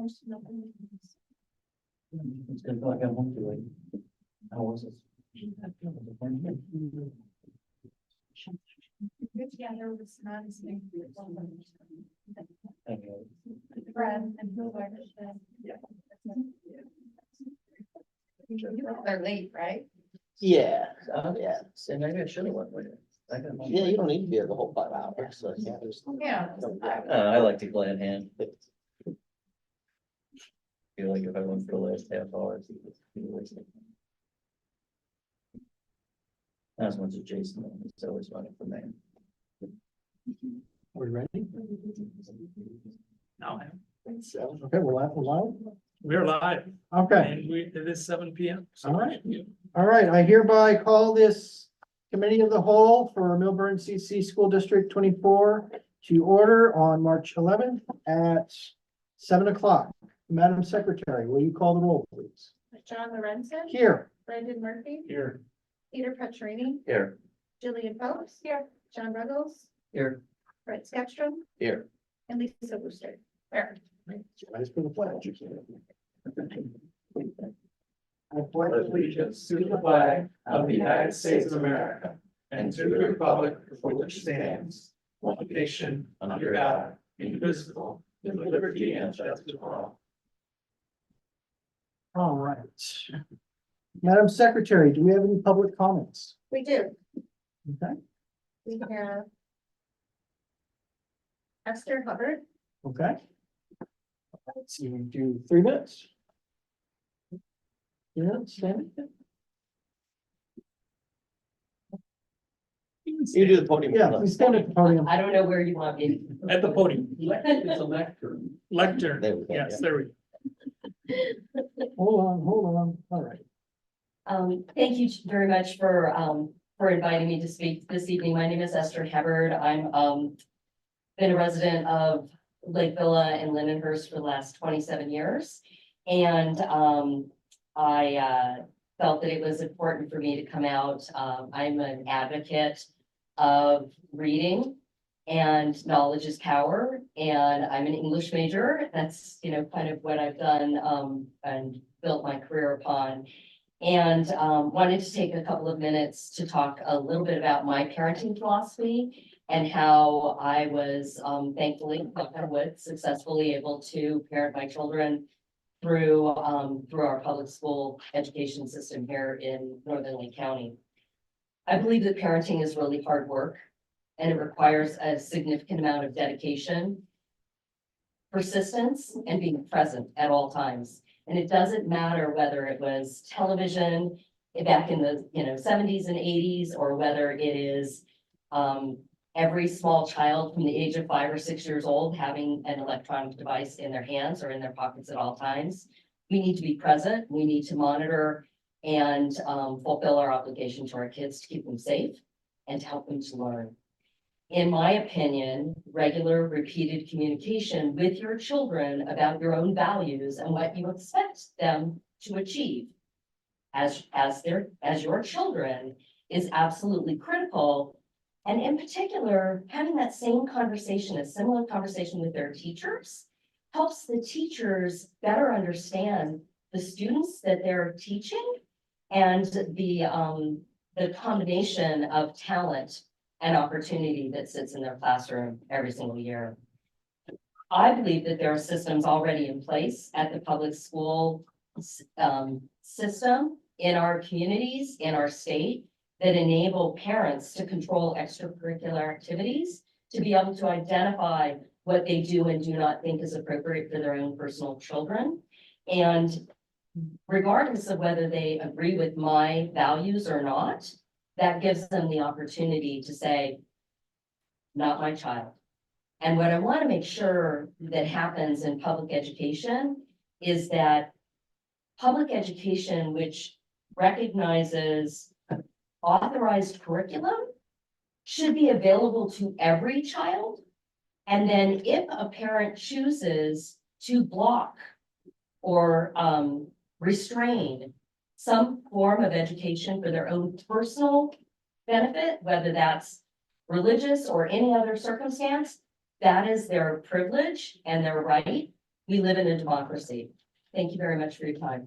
It's gonna go like I want to. How was it? Yeah, there was not a thing. Thank you. Brad and Bill. Yeah. They're late, right? Yeah, Yeah, so maybe I should have went with it. yeah, you don't need to be there the whole 5 hours, so yeah, there's. Yeah. I like to glad hand. Feel like if I went for the last half hour, it's wasting. Not as much as Jason, he's always running for man. Are we ready? No, Okay, we're live. we're live Okay, and it is 7 p.m. So All right. all right. I hereby call this committee of the whole for Milburn CC School District 24 to order on March 11th at 7 o'clock. Madam Secretary, will you call the roll, please? John Lorenzen, Here. Brandon Murphy, Here. Peter Petrini, Here. Jillian Phelps, here, John Ruggles, Here. Brett Skextrom, Here. and Lisa Booster. There. Rise for the pledge. I pledge allegiance to the flag of the United States of America and to the republic for which stands one nation under God, indivisible, with liberty and justice for all. All right. Madam Secretary, do we have any public comments? We do. Okay, We have Esther Hubbard, okay. Let's see, we do 3 minutes. Yeah, Sammy? You do the podium. Yeah, please stand at the podium. I don't know where you want me. At the podium. It's a lecture. Lectern. There we go, Yes, yeah. there we go. Hold on, all right. Thank you very much for inviting me to speak this evening. My name is Esther Hubbard. I'm, been a resident of Lake Villa and Lindenhurst for the last 27 years. And, I felt that it was important for me to come out. I'm an advocate of reading and knowledge is power. And I'm an English major. That's, kind of what I've done and built my career upon. And wanted to take a couple of minutes to talk a little bit about my parenting philosophy and how I was thankfully, knock on wood, successfully able to parent my children through our public school education system here in Northern Lake County. I believe that parenting is really hard work and it requires a significant amount of dedication, persistence, and being present at all times. And it doesn't matter whether it was television back in the 70s and 80s, or whether it is every small child from the age of 5 or 6 years old having an electronic device in their hands or in their pockets at all times. We need to be present. We need to monitor and fulfill our obligation to our kids to keep them safe and to help them to learn. In my opinion, regular repeated communication with your children about your own values and what you expect them to achieve as your children is absolutely critical. And in particular, having that same conversation, a similar conversation with their teachers, helps the teachers better understand the students that they're teaching and the combination of talent and opportunity that sits in their classroom every single year. I believe that there are systems already in place at the public school system in our communities, in our state, that enable parents to control extracurricular activities, to be able to identify what they do and do not think is appropriate for their own personal children. And regardless of whether they agree with my values or not, that gives them the opportunity to say, not my child. And what I want to make sure that happens in public education is that public education, which recognizes authorized curriculum, should be available to every child. And then if a parent chooses to block or restrain some form of education for their own personal benefit, whether that's religious or any other circumstance, that is their privilege and their right. We live in a democracy. Thank you very much for your time.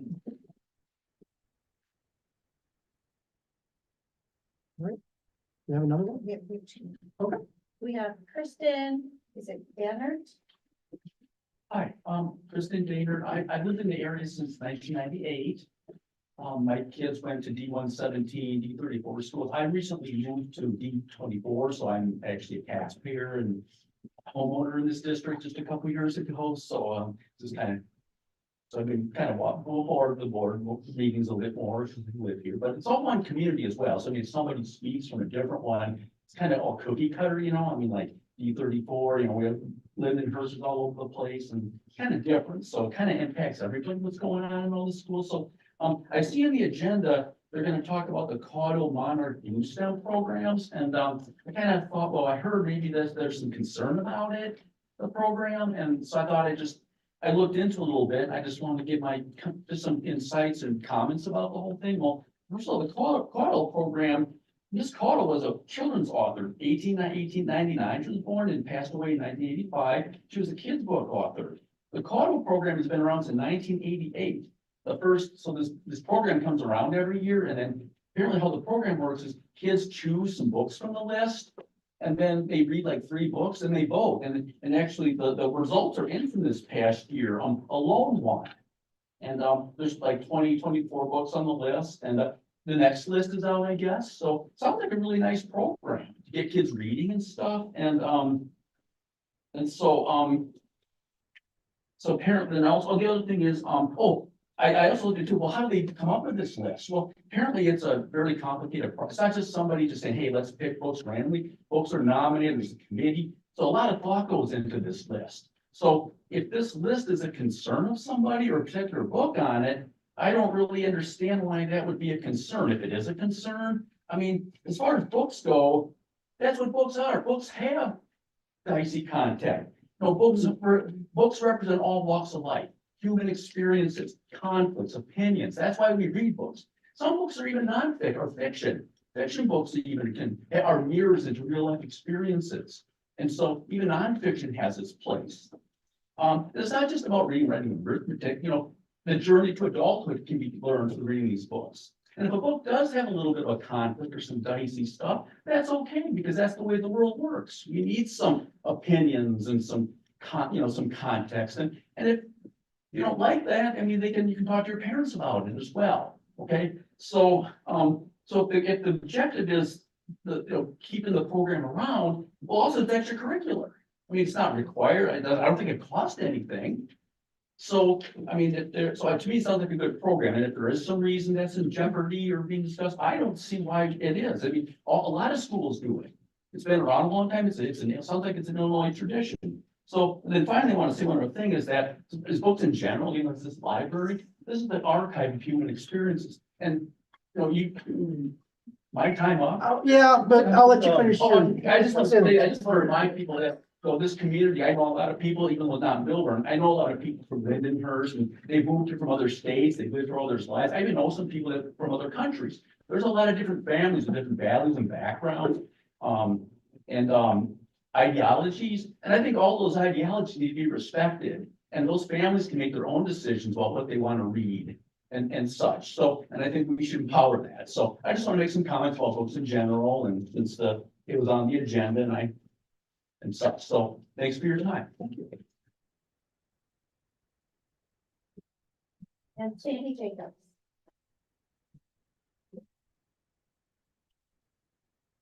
You have another one? We have two. Okay. We have Kristen, is it Bannert? Hi, Kristen Daynard. I've lived in the area since 1998. My kids went to D117, D34 schools. I recently moved to D24, so I'm actually a taxpayer and homeowner in this district just a couple years ago. So, just kind of, so I've been kind of walking forward the board meetings a bit more since I live here, but it's all one community as well. So I mean, if somebody speaks from a different one, it's kind of all cookie cutter, you know, I mean, like D34, you know, we have Linden hers all over the place and kind of different. So it kind of impacts everybody what's going on in all the schools. So I see in the agenda, they're going to talk about the Caudle Monarch Blue STEM programs. And I kind of thought, well, I heard maybe there's some concern about it, the program. And so I thought I looked into a little bit. I just wanted to give just some insights and comments about the whole thing. Well, first of all, the Caudle program, Miss Caudle was a children's author, 1899. She was born and passed away in 1985. She was a kid's book author. The Caudle program has been around since 1988. So this program comes around every year, and then apparently how the program works is kids choose some books from the list, and then they read like 3 books and they vote. And actually the results are in from this past year, a lone one. And there's like 24 books on the list, and the next list is out, I guess. So it sounds like a really nice program to get kids reading and stuff. So apparently, and also the other thing is, I also looked into, well, how do they come up with this list? Well, apparently it's a very complicated process. It's not just somebody just saying, hey, let's pick books randomly. Books are nominated, there's a committee. So a lot of thought goes into this list. So if this list is a concern of somebody or a particular book on it, I don't really understand why that would be a concern. If it is a concern, I mean, as far as books go, that's what books are. Books have dicey content. No, books represent all walks of life. Human experiences, conflicts, opinions. That's why we read books. Some books are even nonfiction or fiction. Fiction books even are mirrors into real life experiences. And so even nonfiction has its place. It's not just about reading arithmetic. You know, the journey to adulthood can be learned through reading these books. And if a book does have a little bit of a conflict or some dicey stuff, that's okay, because that's the way the world works. You need some opinions and some context. And if you don't like that, I mean, you can talk to your parents about it as well. Okay, so if the objective is keeping the program around, well, also it's extracurricular. I mean, it's not required. I don't think it costs anything. So I mean, to me, it sounds like a good program. And if there is some reason that's in jeopardy or being discussed, I don't see why it is. I mean, a lot of schools do it. It's been around a long time. It sounds like it's an Illinois tradition. So then finally, I want to say one other thing is that is books in general, you know, it's this library, this is the archive of human experiences. And, my time up. Oh, yeah, but I'll let you finish. I just want to remind people that, this community, I know a lot of people, even though not Milburn, I know a lot of people from Lindenhurst, and they moved here from other states, they lived here all their lives. I even know some people from other countries. There's a lot of different families with different values and backgrounds. Ideologies, and I think all those ideologies need to be respected, and those families can make their own decisions about what they want to read and such. So, and I think we should empower that. So I just want to make some comments about books in general, and since it was on the agenda and such. So thanks for your time. Thank you. And Sandy Jacobs.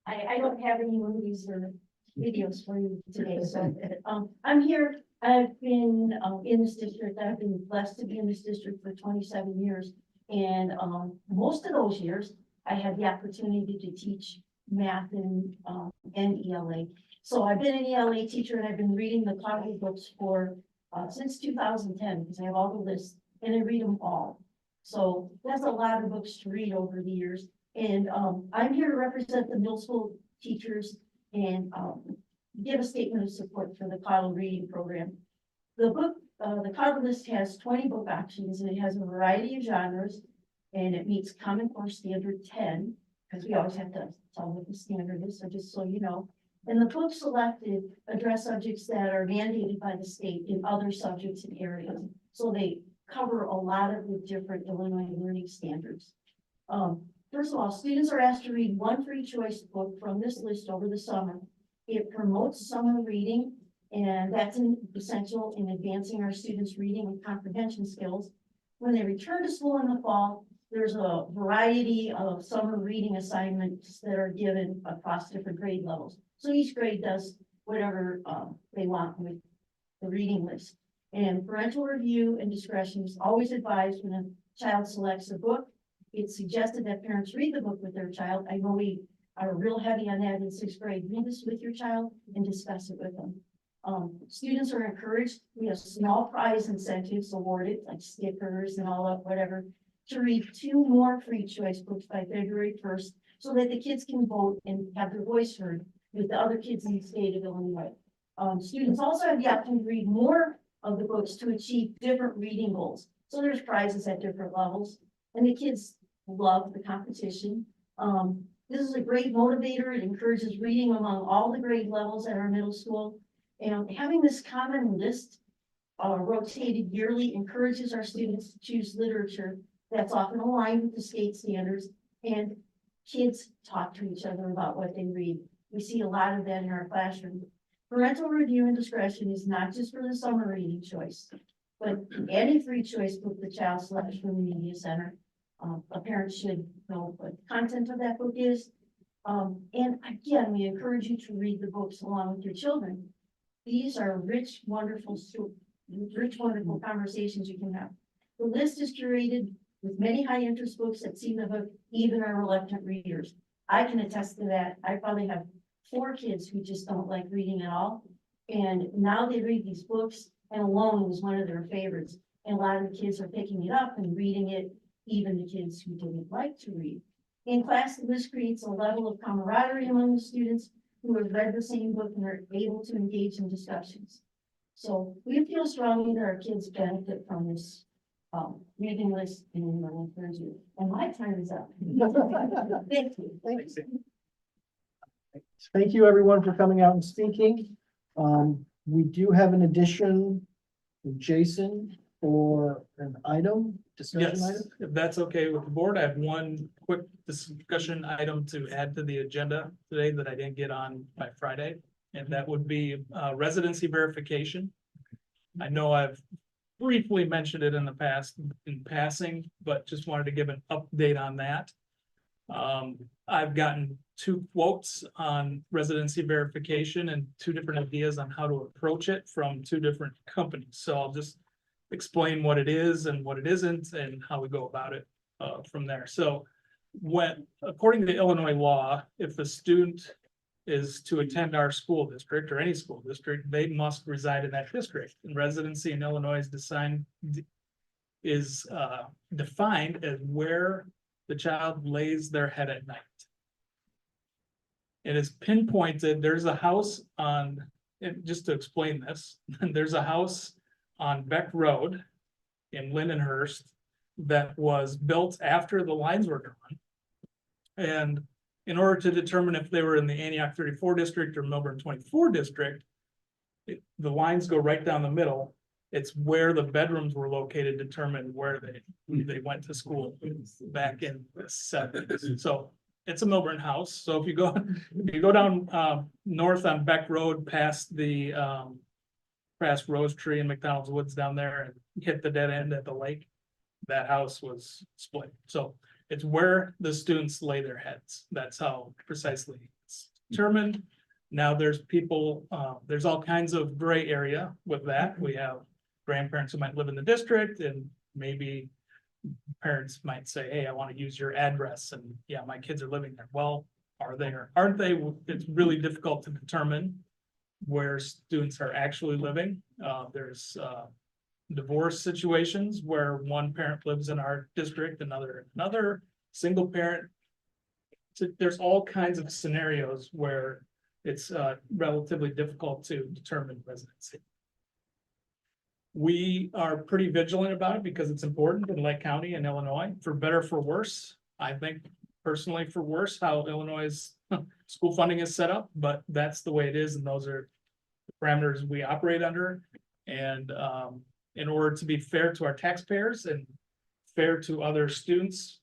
I don't have any movies or videos for you today, so, I'm here, I've been, in this district, I've been blessed to be in this district for 27 years. And, most of those years, I had the opportunity to teach math and ELA. So I've been an ELA teacher, and I've been reading the Caudle books since 2010, because I have all the lists, and I read them all. So that's a lot of books to read over the years. And I'm here to represent the middle school teachers and give a statement of support for the Caudle reading program. The book, the Caudle list has 20 book options, and it has a variety of genres, and it meets Common Core Standard 10, because we always have to tell what the standard is, so just so you know. And the books selected address subjects that are mandated by the state in other subjects and areas. So they cover a lot of the different Illinois learning standards. First of all, students are asked to read one free choice book from this list over the summer. It promotes summer reading, and that's essential in advancing our students' reading and comprehension skills. When they return to school in the fall, there's a variety of summer reading assignments that are given across different grade levels. So each grade does whatever they want with the reading list. And parental review and discretion is always advised when a child selects a book. It's suggested that parents read the book with their child. I know we are real heavy on that in sixth grade. Read this with your child and discuss it with them. Students are encouraged. We have small prize incentives awarded, like stickers and all that, whatever, to read 2 more free choice books by February 1st, so that the kids can vote and have their voice heard with the other kids in the state of Illinois. Students also have the option to read more of the books to achieve different reading goals. So there's prizes at different levels, and the kids love the competition. This is a great motivator. It encourages reading among all the grade levels at our middle school. And having this common list rotated yearly encourages our students to choose literature that's often aligned with the state standards, and kids talk to each other about what they read. We see a lot of that in our classroom. Parental review and discretion is not just for the summer reading choice, but any free choice book the child selects from the media center. A parent should know what the content of that book is. And again, we encourage you to read the books along with your children. These are rich, wonderful conversations you can have. The list is curated with many high interest books that seem to hook even our reluctant readers. I can attest to that. I probably have 4 kids who just don't like reading at all. And now they read these books, and Alone was one of their favorites. And a lot of the kids are picking it up and reading it, even the kids who didn't like to read. In class, this creates a level of camaraderie among the students who have read the same book and are able to engage in discussions. So we feel strongly that our kids benefit from this reading list, and we encourage you. And my time is up. Thank you. Thank you, everyone, for coming out and speaking. We do have an addition from Jason for an item, discussion Yes, item. if that's okay with the board, I have one quick discussion item to add to the agenda today that I didn't get on by Friday. And that would be residency verification. I know I've briefly mentioned it in the past in passing, but just wanted to give an update on that. I've gotten 2 quotes on residency verification and 2 different ideas on how to approach it from 2 different companies. So I'll just explain what it is and what it isn't and how we go about it from there. So according to Illinois law, if a student is to attend our school district or any school district, they must reside in that district. And residency in Illinois is defined as where the child lays their head at night. It is pinpointed. There's a house on, just to explain this, there's a house on Beck Road in Lindenhurst that was built after the lines were drawn. And in order to determine if they were in the Antioch 34 district or Milburn 24 district, the lines go right down the middle. It's where the bedrooms were located determined where they went to school back in the 70s. So it's a Milburn house. So if you go down north on Beck Road past the past Rose Tree and McDonald's Woods down there and hit the dead end at the lake, that house was split. So it's where the students lay their heads. That's how precisely it's determined. Now there's people, there's all kinds of gray area with that. We have grandparents who might live in the district, and maybe parents might say, hey, I want to use your address, and yeah, my kids are living there. Well, are they or aren't they? It's really difficult to determine where students are actually living. There's divorce situations where one parent lives in our district, another single parent. So there's all kinds of scenarios where it's relatively difficult to determine residency. We are pretty vigilant about it because it's important in Lake County and Illinois, for better or for worse. I think personally for worse, how Illinois school funding is set up, but that's the way it is, and those are the parameters we operate under. And in order to be fair to our taxpayers and fair to other students,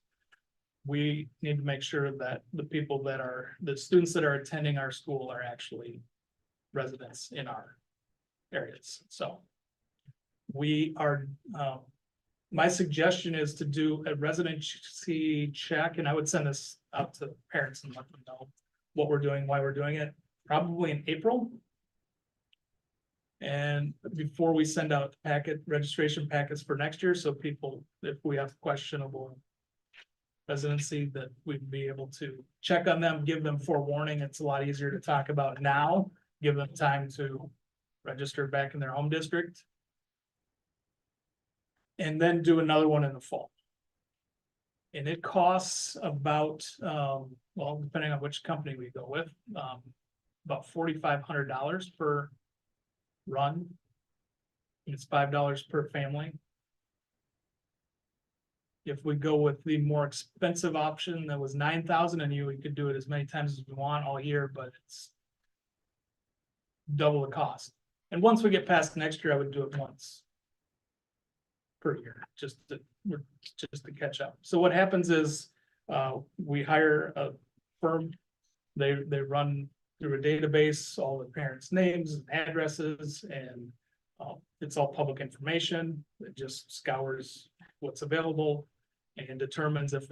we need to make sure that the students that are attending our school are actually residents in our areas, so. We are, my suggestion is to do a residency check, and I would send this out to parents and let them know what we're doing, why we're doing it, probably in April. And before we send out registration packets for next year, so people, if we have questionable residency, that we'd be able to check on them, give them forewarning. It's a lot easier to talk about now, give them time to register back in their home district. And then do another one in the fall. And it costs about, well, depending on which company we go with, about $4,500 per run. It's $5 per family. If we go with the more expensive option, that was $9,000, and we could do it as many times as we want all year, but it's double the cost. And once we get past next year, I would do it once per year, just to catch up. So what happens is, we hire a firm, they run through a database, all the parents' names and addresses, and it's all public information. It just scours what's available and determines if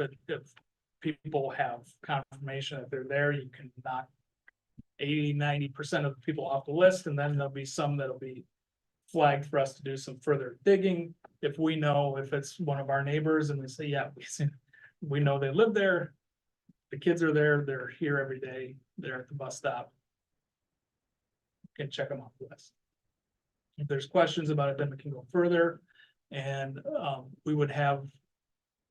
people have confirmation that they're there. You can knock 80–90% of the people off the list, and then there'll be some that'll be flagged for us to do some further digging. If we know if it's one of our neighbors and they say, yeah, we know they live there, the kids are there, they're here every day, they're at the bus stop, can check them off the list. If there's questions about it, then we can go further, and we would have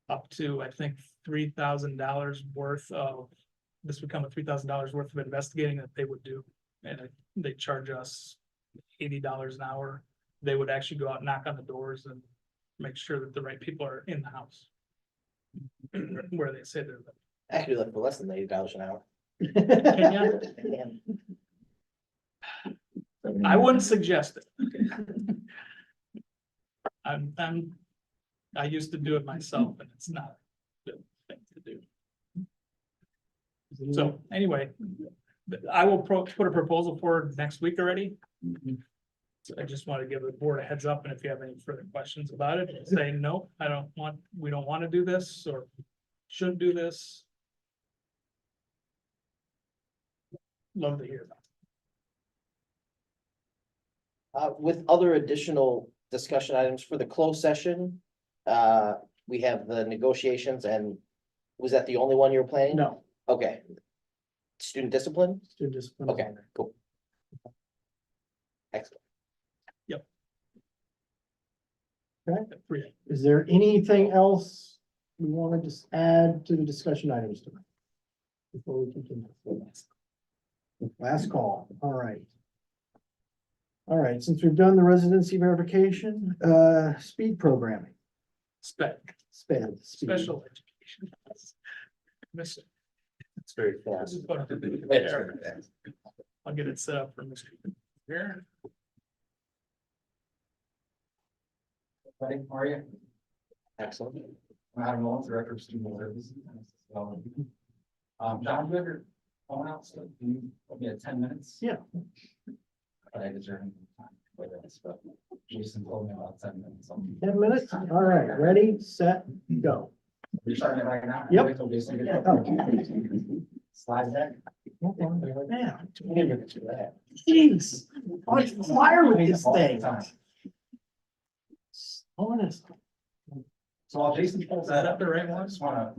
up to, I think, $3,000 worth of, this would come with $3,000 worth of investigating that they would do, and they charge us $80 an hour. They would actually go out and knock on the doors and make sure that the right people are in the house where they say they're living. I could do that for less than $80 an hour. Can you? I wouldn't suggest it. I used to do it myself, and it's not a good thing to do. So anyway, I will put a proposal forward next week already. So I just want to give the board a heads up, and if you have any further questions about it, say no, we don't want to do this, or shouldn't do this. Love to hear that. With other additional discussion items for the closed session, we have the negotiations, and was that the only one you were planning? No, Okay. Student discipline? student discipline. Okay, cool. Excellent. Is there anything else we want to just add to the discussion items tonight? Before we continue. Last call, all right. All right, since we've done the residency verification, speed programming, speed. Special education. Miss it. It's very fast. I'll get it set up for Mr. Here. Buddy, how are you? Excellent. I'm Adam Mullins, Director of Student Services. John, you have your phone out, so can you give me 10 minutes? Yeah. But I deserve time for this, but Jason told me about 10 minutes. 10 minutes, all right, ready, set, go. You're starting it right now? Yep. Wait till Jason gets- Oh. Slide deck. Man, jeez, what's the fire with this thing? Honest. So while Jason pulls that up, the right I one? just wanna,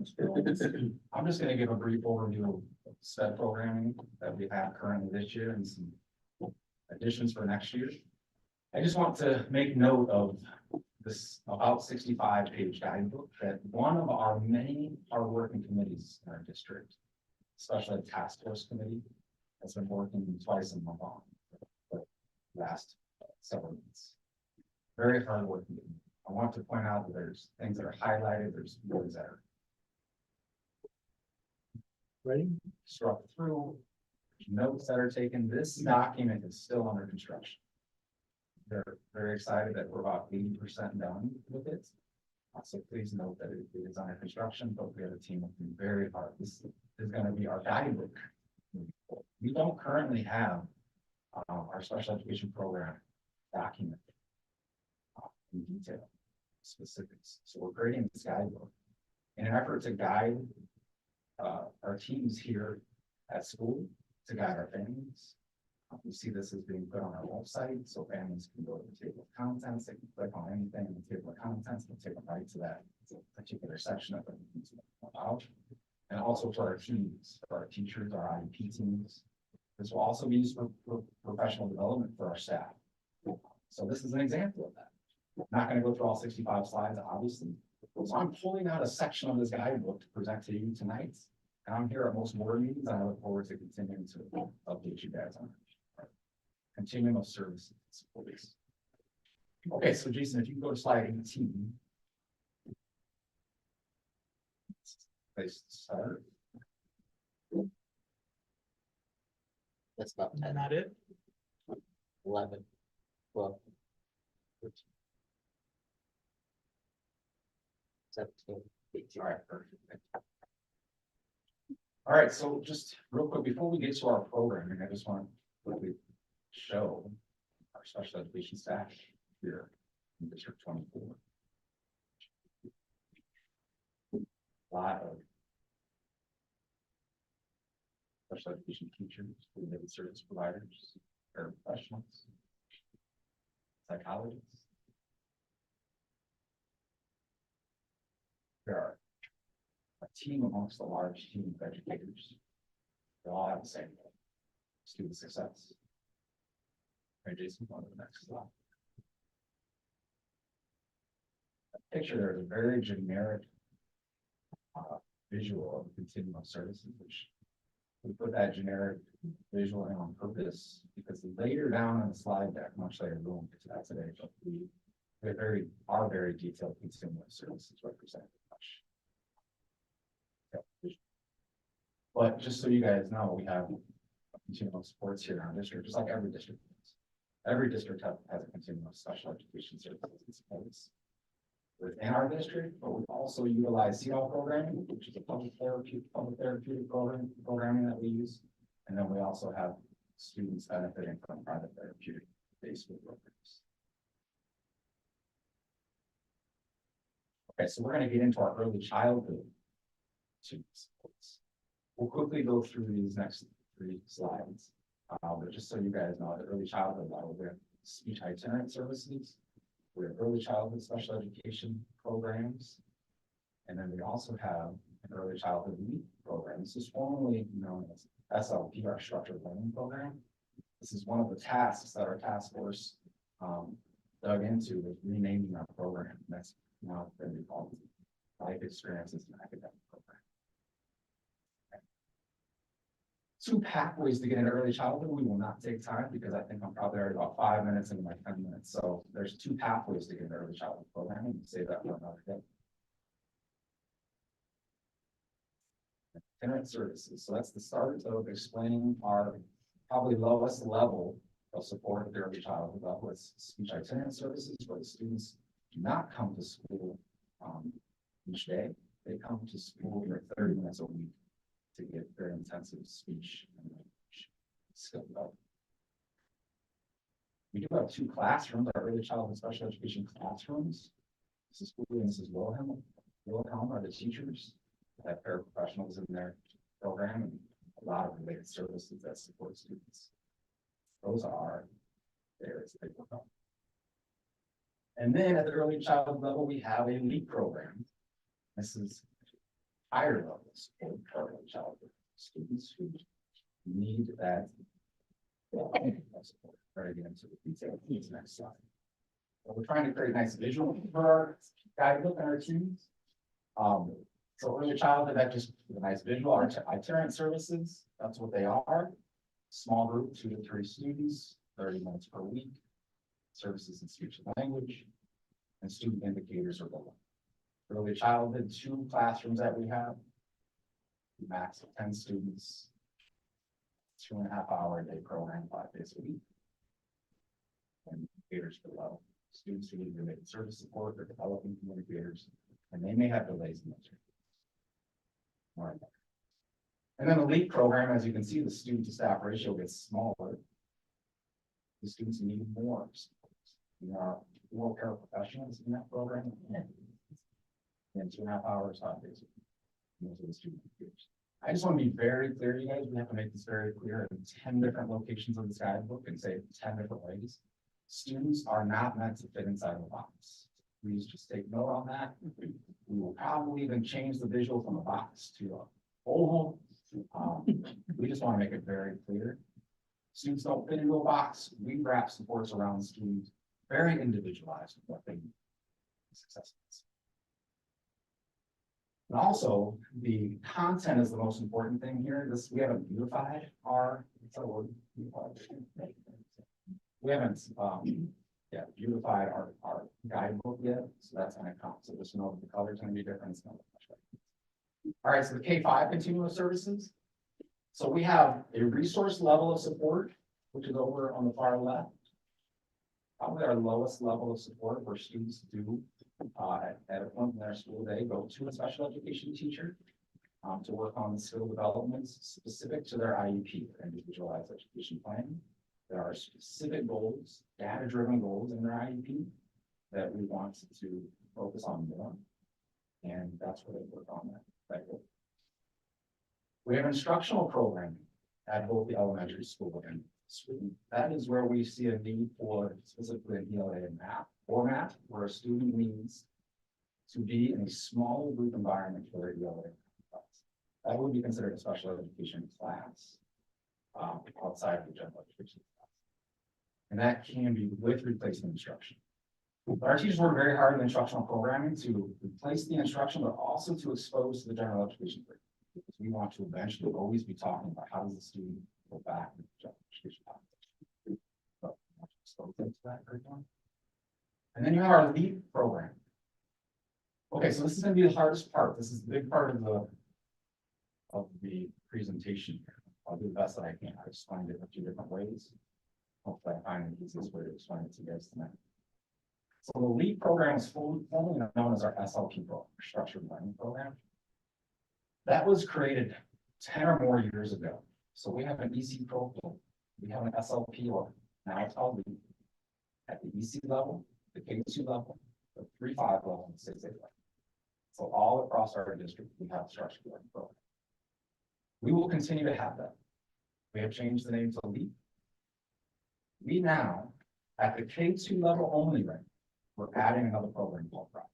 I'm just gonna give a brief overview of SPED programming that we have currently this year and some additions for next year. I just want to make note of this about 65-page guidebook that one of our many hardworking committees in our district, especially the task force committee, has been working twice a month on for the last several months. Very hardworking. I want to point out that there's things that are highlighted, there's words that are Ready? struck through, notes that are taken, this document is still under construction. They're very excited that we're about 80% done with it. So please note that it is under construction, but we have a team working very hard. This is going to be our guidebook. We don't currently have our special education program document in detail, specifics. So we're creating this guidebook in an effort to guide our teams here at school, to guide our families. We see this as being put on our website, so families can go to the table of contents, they can click on anything in the table of contents, and take them right to that particular section of it. And also for our teams, for our teachers, our IEP teams. This will also be used for professional development for our staff. So this is an example of that. I'm not going to go through all 65 slides, obviously. So I'm pulling out a section of this guidebook to present to you tonight. And I'm here at most board meetings, and I look forward to continuing to update you guys on it. Continuum of services. Okay, so Jason, if you can go to slide 18. Place to start. That's not 10, Not it? 11, 12, 13, 17, 18. All right, perfect. All right, so just real quick, before we get to our programming, I just want to quickly show our special education staff here in District 24. A lot of special education teachers, related service providers, paraprofessionals, psychologists. There are a team amongst a large team of educators. They all have the same goal, student success. Okay, Jason, on to the next slide. The picture there is a very generic visual of continuum of services, which we put that generic visual in on purpose because later down on the slide deck, much later, we won't get to that today, but our very detailed continuum of services represented much. But just so you guys know, we have continuum of supports here in our district, just like every district does. Every district has a continuum of special education services and supports within our district, but we also utilize CEDAW programming, which is a public therapeutic programming that we use. And then we also have students benefiting from private therapeutic based programs. Okay, so we're going to get into our early childhood supports. We'll quickly go through these next 3 slides. But just so you guys know, at the early childhood level, we have speech itinerant services, we have early childhood special education programs, and then we also have an early childhood LEAP program. This is formerly known as SLP, our structured learning program. This is one of the tasks that our task force dug into, was renaming our program. That's now been called Life Experiences and Academic Program. 2 pathways to get into early childhood. We will not take time because I think I'm probably already about 5 minutes into my 10 minutes. So there's 2 pathways to get into early childhood programming. We'll save that for another day. Itinerant services. So that's the start of explaining our probably lowest level of support at the early childhood level. It's speech itinerant services where the students do not come to school each day. They come to school for 30 minutes a week to get very intensive speech and language skill development. We do have 2 classrooms, our early childhood special education classrooms. This is Cooley and this is Wilhelm. Wilhelm are the teachers that have paraprofessionals in their program and a lot of related services that support students. Those are the areas that they work on. And then at the early childhood level, we have a LEAP program. This is higher levels of early childhood students who need that support. Try to get into the detail. Please, next slide. So we're trying to create a nice visual for our guidebook and our teams. So early childhood, that just a nice visual. Our itinerant services, that's what they are. Small group, 2 to 3 students, 30 minutes per week. Services in speech and language, and student indicators are below. Early childhood, 2 classrooms that we have, max of 10 students, 2.5 hour a day program, 5 days a week. And caters for the level. Students who need related service support, they're developing communicators, and they may have delays in those. All right. And then the LEAP program, as you can see, the student to staff ratio gets smaller. The students need more support. We are more paraprofessionals in that program. And 2.5 hours, 5 days. Those are the student computers. I just want to be very clear, you guys, we have to make this very clear in 10 different locations of this guidebook and say it 10 different ways. Students are not meant to fit inside of a box. Please just take note on that. We will probably even change the visual from a box to a oval. We just want to make it very clear. Students don't fit into a box. We wrap supports around students, very individualized with what they need. Success. And also, the content is the most important thing here. We haven't beautified our, we haven't beautified our guidebook yet, so that's gonna come. So just know that the color's gonna be different. It's gonna look much better. All right, so the K-5 continuous services. So we have a resource level of support, which is over on the far left. Probably our lowest level of support where students do at a point in their school day go to a special education teacher to work on the skill developments specific to their IEP, their individualized education plan. There are specific goals, data-driven goals in their IEP that we want to focus on more. And that's where they work on that goal. We have instructional programming at both the elementary school and school. That is where we see a need for specifically an ELA and math format where a student needs to be in a smaller group environment for their ELA class. That would be considered a special education class outside of the general education class. And that can be with replacement instruction. But our teachers work very hard in instructional programming to replace the instruction, but also to expose to the general education curriculum. Because we want to eventually always be talking about how does the student go back to the general education class. So, expose them to that curriculum. And then you have our LEAP program. Okay, so this is going to be the hardest part. This is the big part of the presentation here. I'll do the best that I can. I explained it a few different ways. Hopefully I find the easiest way to explain it to you guys tonight. So the LEAP program is formerly known as our SLP program, Structured Learning Program. That was created 10 or more years ago. So we have an EC program, we have an SLP, or now it's called LEAP, at the EC level, the K2 level, the 3-5 level, and 6-8 level. So all across our district, we have a structured learning program. We will continue to have that. We have changed the name to LEAP. We now, at the K2 level only right now, we're adding another program called Progress.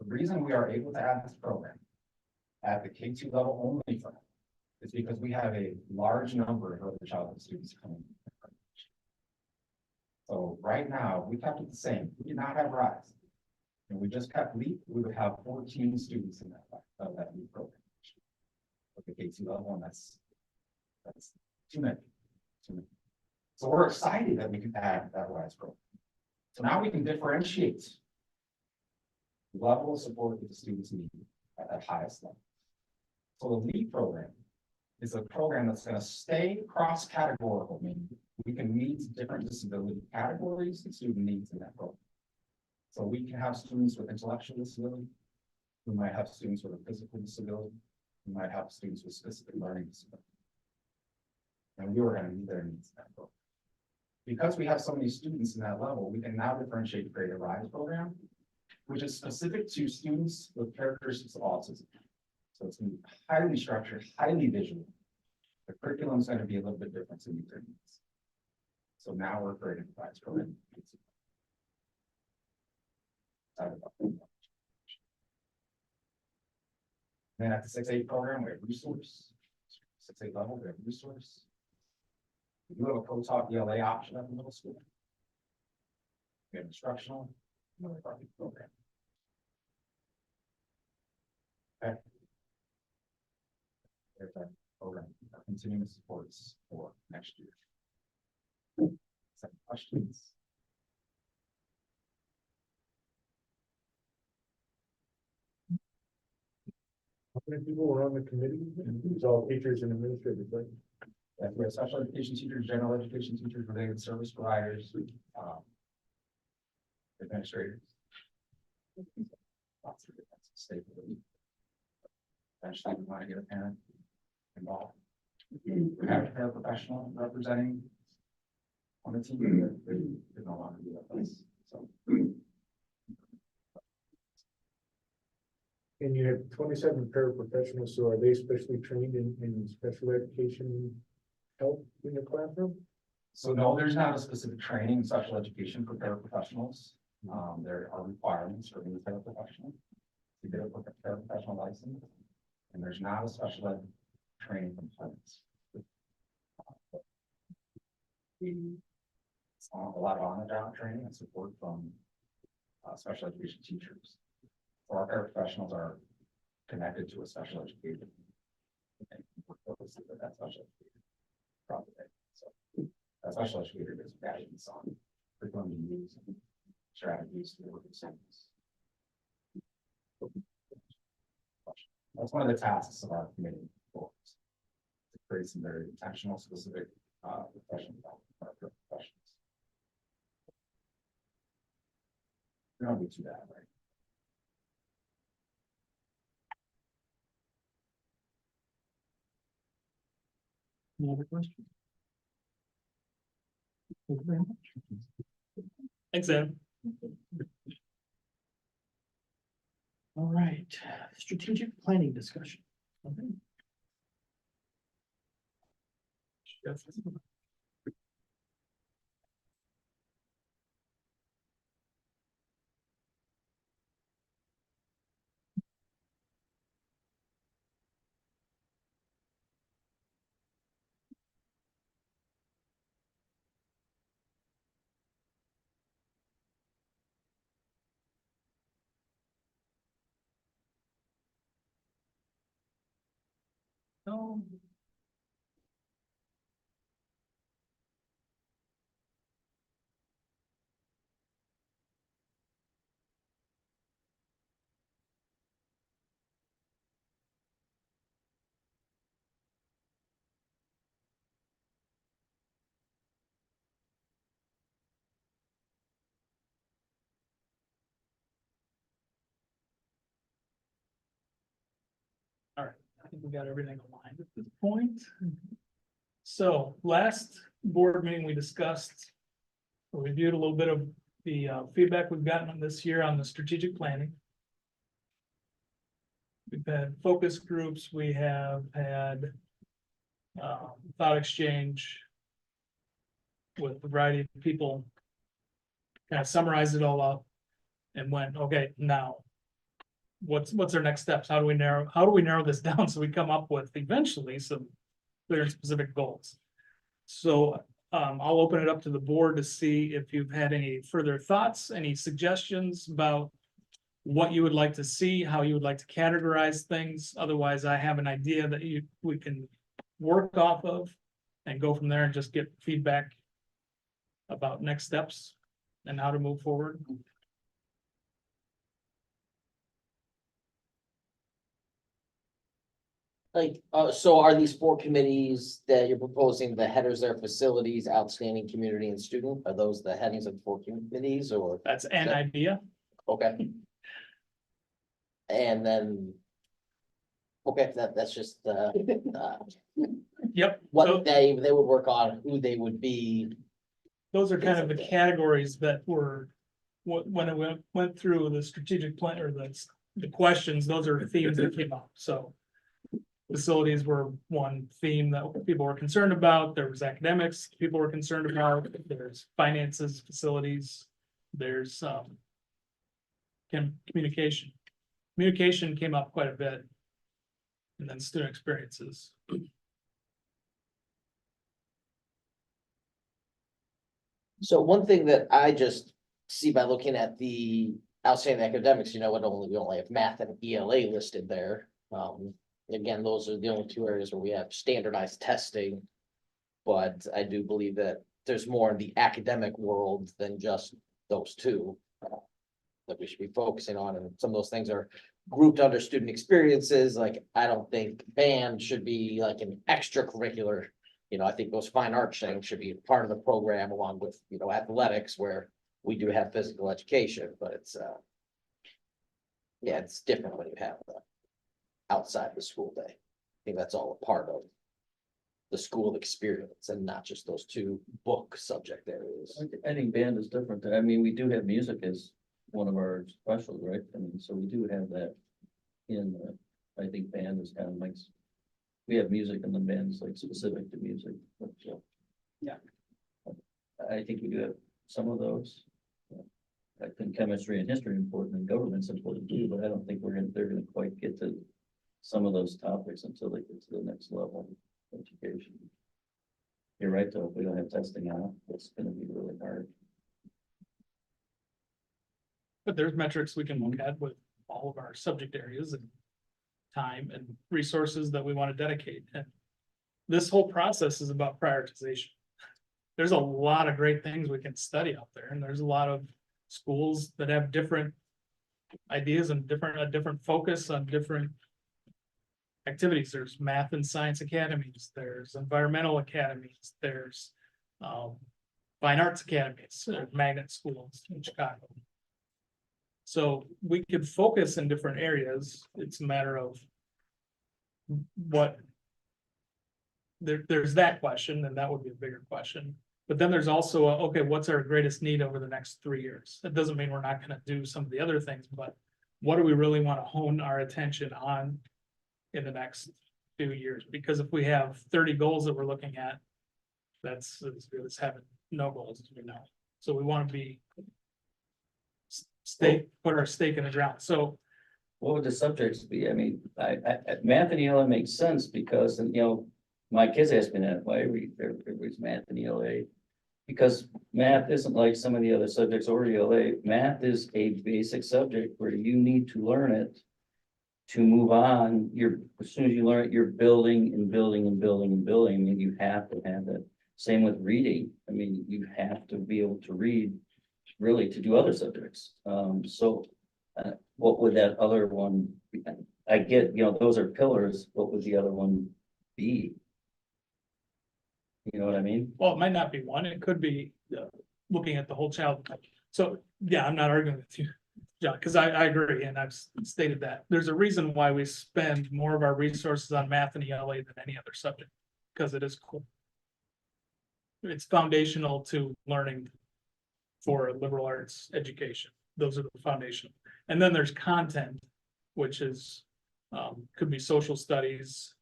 The reason we are able to add this program at the K2 level only for now is because we have a large number of early childhood students coming. So right now, we kept it the same. We did not have RISE. And we just kept LEAP, we would have 14 students in that LEAP program. At the K2 level, and that's too many. So we're excited that we can add that RISE program. So now we can differentiate the level of support that the students need at that highest level. So the LEAP program is a program that's going to stay cross-categorical, meaning we can meet different disability categories and student needs in that program. So we can have students with intellectual disability, we might have students with a physical disability, we might have students with specific learning disability. And we are going to meet their needs in that program. Because we have so many students in that level, we can now differentiate and create a RISE program, which is specific to students with characteristics of autism. So it's going to be highly structured, highly visual. The curriculum is going to be a little bit different to meet their needs. So now we're creating a RISE program. Then at the 6-8 program, we have resource. 6-8 level, we have resource. We do have a co-taught ELA option at the middle school. We have instructional, another program. Okay. There's our program, our continuing supports for next year. Some questions? How many people were on the committee? It was all teachers and administrators, right? We have special education teachers, general education teachers, related service providers, administrators. Lots of different stakeholders. Eventually, we want to get a parent involved. We have a paraprofessional representing on the team, they no longer be with us, so. And you have 27 paraprofessionals, so are they specially trained in special education help in the classroom? So no, there's not a specific training in special education for paraprofessionals. There are requirements for any paraprofessional to get a paraprofessional license. And there's not a special ed training components. A lot of on-the-job training and support from special education teachers. So our paraprofessionals are connected to a special educator. And work closely with that special educator. Probably. So that special educator is guidance on curriculum use and strategies to work with students. That's one of the tasks of our committee. To create some very intentional, specific professional development for our professionals. We don't do too bad, right? Any other questions? Thank you very much. Thanks, Ed. All right, strategic planning discussion. Yes. No. All right, I think we got everything aligned at this point. So last board meeting, we discussed, we reviewed a little bit of the feedback we've gotten on this year on the strategic planning. We've had focus groups, we have had thought exchange with a variety of people. Kind of summarized it all up and went, okay, now what's our next steps? How do we narrow this down so we come up with eventually some clear and specific goals? So I'll open it up to the board to see if you've had any further thoughts, any suggestions about what you would like to see, how you would like to categorize things. Otherwise, I have an idea that we can work off of and go from there and just get feedback about next steps and how to move forward. Like, so are these 4 committees that you're proposing, the headers there, facilities, outstanding community and student? Are those the headings of 4 committees or? That's an idea. Okay. And then. Okay, that's just Yep. what So they would work on, who they would be. those are kind of the categories that were, when it went through the strategic plan or the questions, those are themes that came up, so. Facilities were one theme that people were concerned about. There was academics people were concerned about. There's finances, facilities. There's communication. Communication came up quite a bit. And then student experiences. So one thing that I just see by looking at the outstanding academics, we only have math and ELA listed there. Again, those are the only 2 areas where we have standardized testing. But I do believe that there's more in the academic world than just those 2 that we should be focusing on. And some of those things are grouped under student experiences. Like, I don't think band should be like an extracurricular You know, I think those fine arts things should be part of the program along with, you know, athletics where we do have physical education, but it's, yeah, it's different when you have the outside the school day. I think that's all a part of the school experience and not just those two book subject areas. I think band is different. I mean, we do have music as one of our specials, right? I mean, so we do have that in, I think band is kind of like, we have music and then band is like specific to music. But, Yeah. I think we do have some of those. I think chemistry and history are important and government's important too, but I don't think they're gonna quite get to some of those topics until they get to the next level of education. You're right, though, if we don't have testing on it, it's gonna be really hard. But there's metrics we can look at with all of our subject areas and time and resources that we want to dedicate. And this whole process is about prioritization. There's a lot of great things we can study out there, and there's a lot of schools that have different ideas and a different focus on different activities. There's math and science academies, there's environmental academies, there's fine arts academies, magnet schools in Chicago. So we could focus in different areas. It's a matter of what there's that question, and that would be a bigger question. But then there's also, okay, what's our greatest need over the next 3 years? That doesn't mean we're not gonna do some of the other things, but what do we really want to hone our attention on in the next few years? Because if we have 30 goals that we're looking at, that's as good as having no goals, as we know. So we want to be put our stake in the ground. So What would the subjects be? I mean, math and ELA makes sense because, you know, my kids ask me that, why everybody's math and ELA? Because math isn't like some of the other subjects or ELA. Math is a basic subject where you need to learn it to move on. As soon as you learn it, you're building and building and building and building. I mean, you have to have it. Same with reading. I mean, you have to be able to read really to do other subjects. What would that other one be? I get, you know, those are pillars. What would the other one be? You know what I mean? well, it might not be one, it could be looking at the whole child. So, yeah, I'm not arguing with you, John, because I agree, and I've stated that. There's a reason why we spend more of our resources on math and ELA than any other subject, because it is cool. It's foundational to learning for a liberal arts education. Those are the foundation. And then there's content, which is, could be social studies.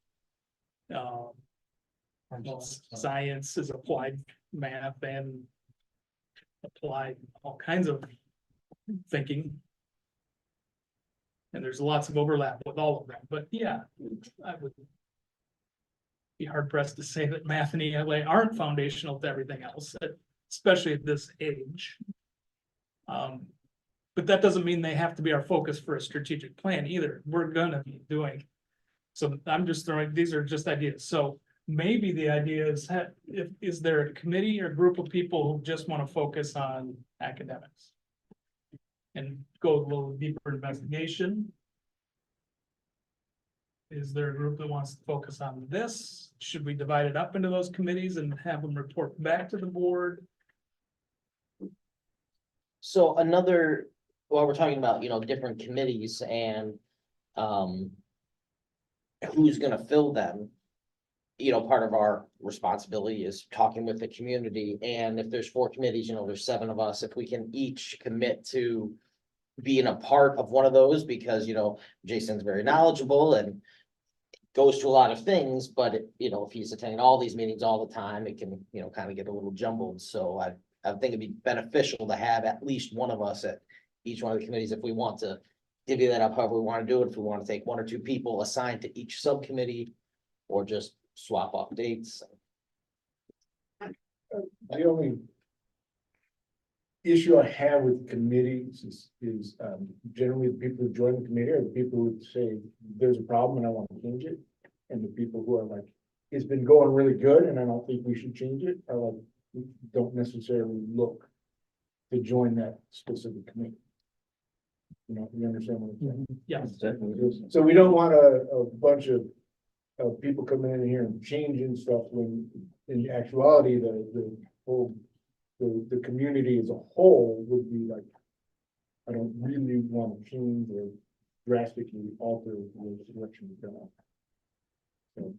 Science is applied math and applied all kinds of thinking. And there's lots of overlap with all of them, but yeah, I would be hard pressed to say that math and ELA aren't foundational to everything else, especially at this age. But that doesn't mean they have to be our focus for a strategic plan either. We're gonna be doing. So I'm just throwing, these are just ideas. So maybe the idea is, is there a committee or group of people who just want to focus on academics? And go a little deeper investigation? Is there a group that wants to focus on this? Should we divide it up into those committees and have them report back to the board? So while we're talking about, you know, different committees and who's gonna fill them. You know, part of our responsibility is talking with the community, and if there's 4 committees, you know, there's 7 of us, if we can each commit to being a part of one of those, because, you know, Jason's very knowledgeable and goes to a lot of things, but you know, if he's attending all these meetings all the time, it can, you know, kind of get a little jumbled. So I think it'd be beneficial to have at least one of us at each one of the committees if we want to divvy that up however we want to do it, if we want to take 1 or 2 people assigned to each subcommittee, or just swap off dates. The only issue I have with committees is generally the people who join the committee are the people who say, there's a problem and I want to change it. And the people who are like, it's been going really good and I don't think we should change it, are like, don't necessarily look to join that specific committee. You know, you understand what I'm saying? Yes. So we don't want a bunch of people coming in here and changing stuff when in actuality, the whole, the community as a whole would be like, I don't really want to change or drastically alter the selection we've done. So,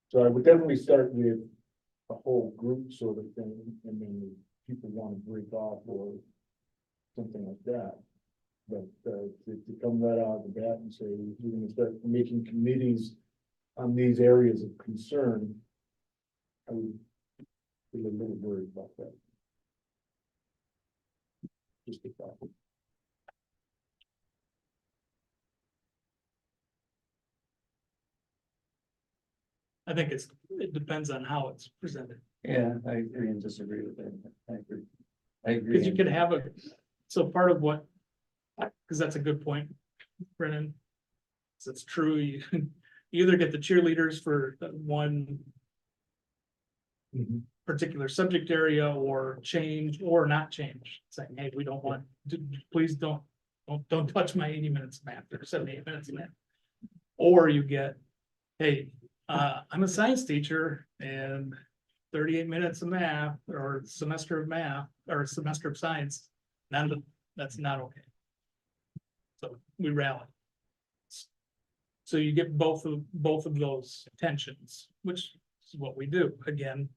so I would definitely start with a whole group sort of thing, and then people want to break off or something like that. But to come right out of the bat and say, we're gonna start making committees on these areas of concern, I would be a little worried about that. Just a thought. I think it depends on how it's presented. Yeah, I agree and disagree with that. I agree. I agree. Because you could have so part of what, because that's a good point, Brennan. So it's true, you either get the cheerleaders for one particular subject area or change or not change, saying, hey, we don't want, please don't touch my 80 minutes of math or 78 minutes of math. Or you get, hey, I'm a science teacher and 38 minutes of math or semester of math or semester of science, that's not okay. So we rally. So you get both of those tensions, which is what we do. Again,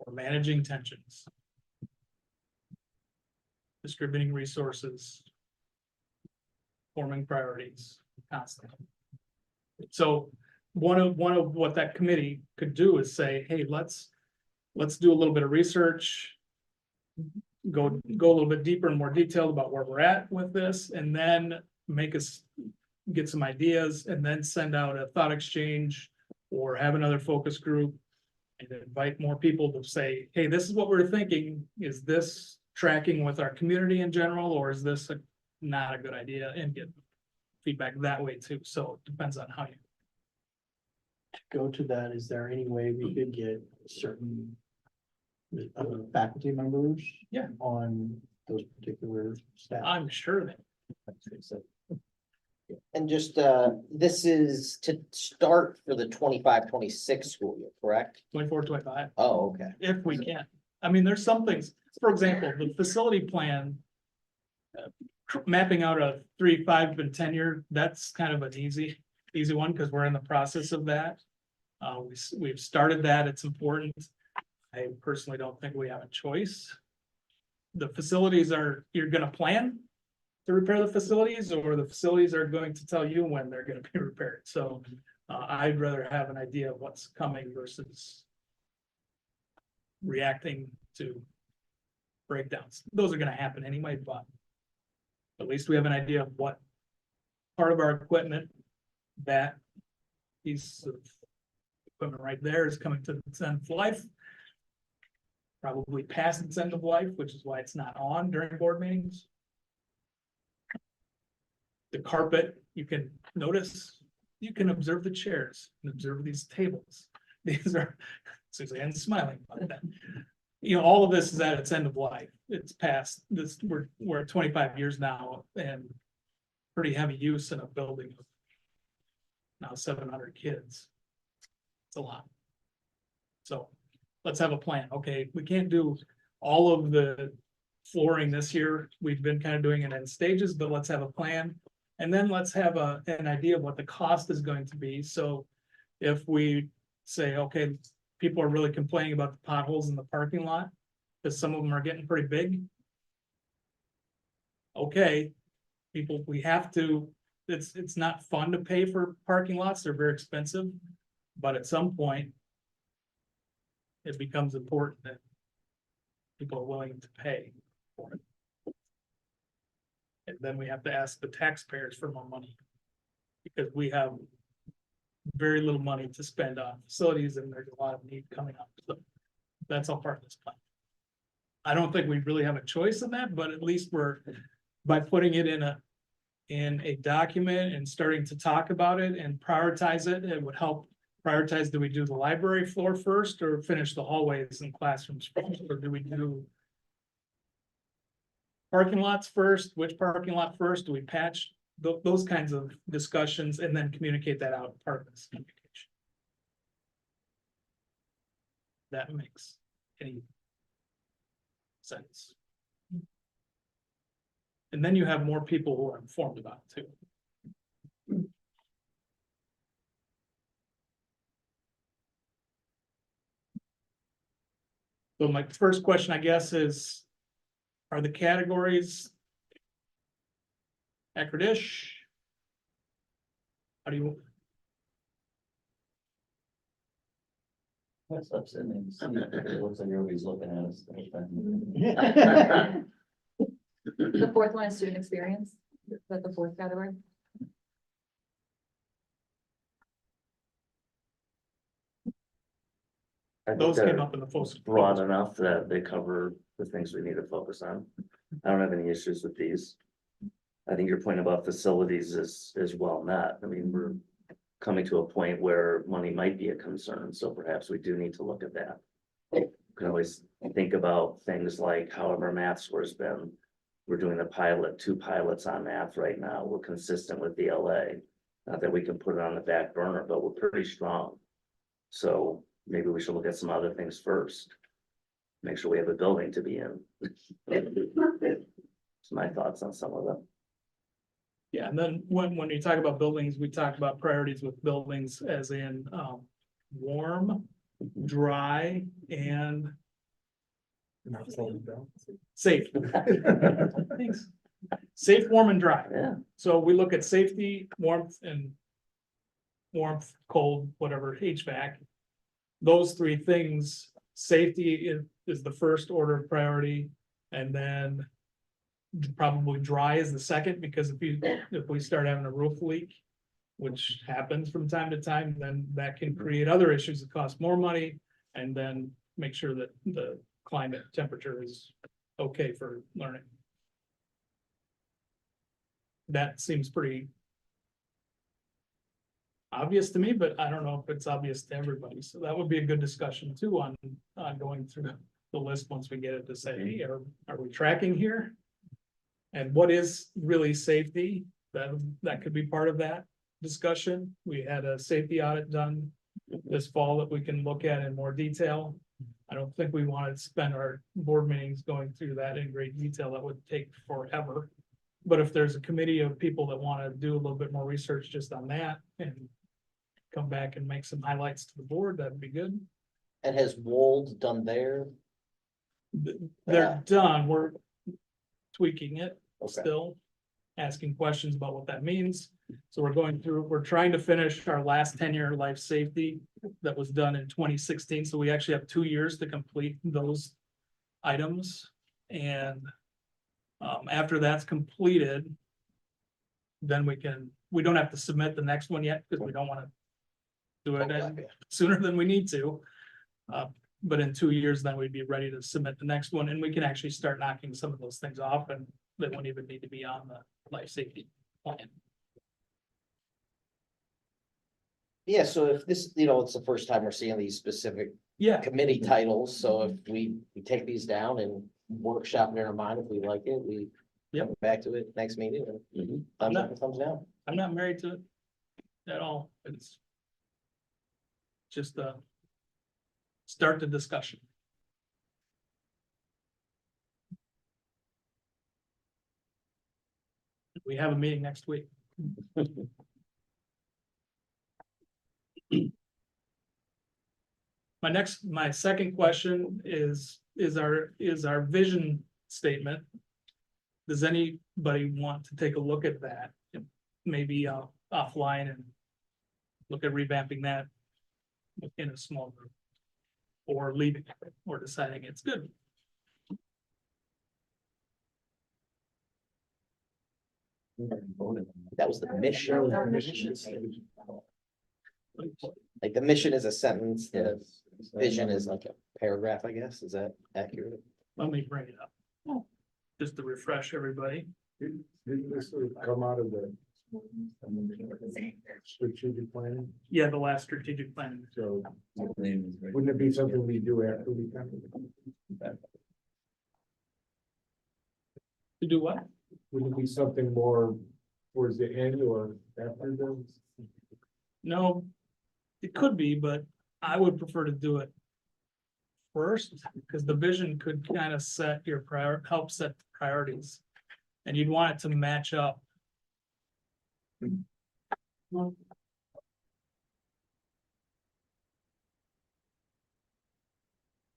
we're managing tensions, distributing resources, forming priorities constantly. So one of what that committee could do is say, hey, let's do a little bit of research, go a little bit deeper and more detailed about where we're at with this, and then make us get some ideas, and then send out a thought exchange or have another focus group and invite more people to say, hey, this is what we're thinking. Is this tracking with our community in general, or is this not a good idea? And get feedback that way too. So it depends on how you Go to that, is there any way we could get certain faculty members? Yeah. On those particular staff? I'm sure that And just, this is to start for the 25-26 school year, correct? 24, 25, Oh, okay. if we can. I mean, there's some things, for example, the facility plan, mapping out a 3, 5, and 10 year, that's kind of an easy one, because we're in the process of that. We've started that, it's important. I personally don't think we have a choice. The facilities you're gonna plan to repair the facilities, or the facilities are going to tell you when they're gonna be repaired. So I'd rather have an idea of what's coming versus reacting to breakdowns. Those are gonna happen anyway, but at least we have an idea of what part of our equipment, that piece of equipment right there, is coming to its end of life. Probably past its end of life, which is why it's not on during board meetings. The carpet, you can notice, you can observe the chairs and observe these tables. These are, Suzanne's smiling about that. You know, all of this is at its end of life. It's past this, we're at 25 years now, and pretty heavy use in a building of now 700 kids. It's a lot. So let's have a plan. Okay, we can't do all of the flooring this year. We've been kind of doing it in stages, but let's have a plan. And then let's have an idea of what the cost is going to be. So if we say, okay, people are really complaining about the potholes in the parking lot, because some of them are getting pretty big. Okay, people, we have to, it's not fun to pay for parking lots. They're very expensive, but at some point it becomes important that people are willing to pay for it. And then we have to ask the taxpayers for more money, because we have very little money to spend on facilities, and there's a lot of need coming up. So that's all part of this plan. I don't think we really have a choice in that, but at least by putting it in a document and starting to talk about it and prioritize it, it would help prioritize. Do we do the library floor first, or finish the hallways and classrooms first, or do we do parking lots first? Which parking lot first? Do we patch those kinds of discussions and then communicate that out part of this communication? that makes any sense. And then you have more people who are informed about it too. So my first question, I guess, is, are the categories accurate-ish? How do you, What's upsetting? It looks like everybody's looking at us. The fourth one is student experience, is that the fourth category? I think those came they're up in the first. broad enough that they cover the things we need to focus on. I don't have any issues with these. I think your point about facilities is well met. I mean, we're coming to a point where money might be a concern, so perhaps we do need to look at that. We can always think about things like however our math score's been. We're doing two pilots on math right now. We're consistent with the LA. Not that we can put it on the back burner, but we're pretty strong. So maybe we should look at some other things first. Make sure we have a building to be in. It's my thoughts on some of them. Yeah, and then when you talk about buildings, we talk about priorities with buildings as in, warm, dry, and safe. Thanks. Safe, warm, and dry. Yeah. So we look at safety, warmth, cold, whatever, HVAC. Those three things, safety is the first order of priority, and then probably dry is the second, because if we start having a roof leak, which happens from time to time, then that can create other issues that cost more money, and then make sure that the climate temperature is okay for learning. That seems pretty obvious to me, but I don't know if it's obvious to everybody. So that would be a good discussion too on going through the list once we get it to say, hey, are we tracking here? And what is really safety? That could be part of that discussion. We had a safety audit done this fall that we can look at in more detail. I don't think we want to spend our board meetings going through that in great detail. That would take forever. But if there's a committee of people that want to do a little bit more research just on that and come back and make some highlights to the board, that'd be good. And has Wold done their? They're done. We're tweaking it Okay. still, asking questions about what that means. So we're trying to finish our last 10-year life safety that was done in 2016. So we actually have 2 years to complete those items. And after that's completed, then we don't have to submit the next one yet, because we don't want to do it Okay. sooner than we need to. But in 2 years, then we'd be ready to submit the next one, and we can actually start knocking some of those things off, and they won't even need to be on the life safety plan. Yeah, so if this, it's the first time we're seeing these specific Yeah, committee titles, so if we take these down and workshop in our mind, if we like it, we Yep. come back to it next meeting and thumbs up and thumbs down. I'm not married to it at all. It's just start the discussion. We have a meeting next week. My second question is our vision statement. Does anybody want to take a look at that? Maybe offline and look at revamping that in a small group, or leaving it, or deciding it's good. That was the mission. Like the mission is a sentence, the vision is like a paragraph, I guess. Is that accurate? Let me bring it up. Just to refresh everybody. Didn't this sort of come out of the strategic planning? Yeah, the last strategic plan. So wouldn't it be something we do after we kind of? To do what? Wouldn't it be something more towards the end or after the? No, it could be, but I would prefer to do it first, because the vision could kind of set your help set the priorities. And you'd want it to match up.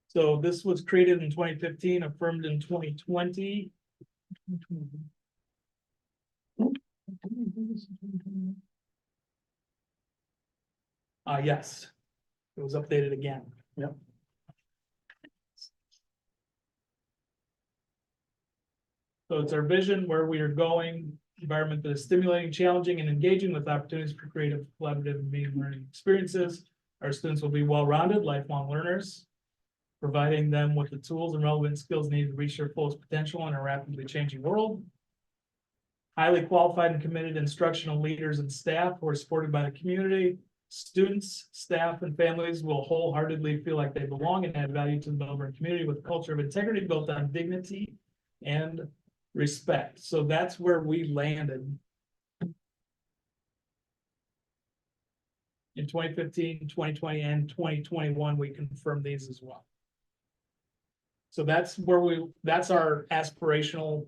So this was created in 2015, affirmed in 2020. Yes, it was updated again. Yep. So it's our vision where we are going, environment that is stimulating, challenging, and engaging with opportunities for creative, collaborative, and meaningful learning experiences. Our students will be well-rounded, lifelong learners, providing them with the tools and relevant skills needed to reach their fullest potential in a rapidly changing world. Highly qualified and committed instructional leaders and staff who are supported by the community. Students, staff, and families will wholeheartedly feel like they belong and add value to the Melbourne community with a culture of integrity built on dignity and respect. So that's where we landed. In 2015, 2020, and 2021, we confirmed these as well. So that's where that's our aspirational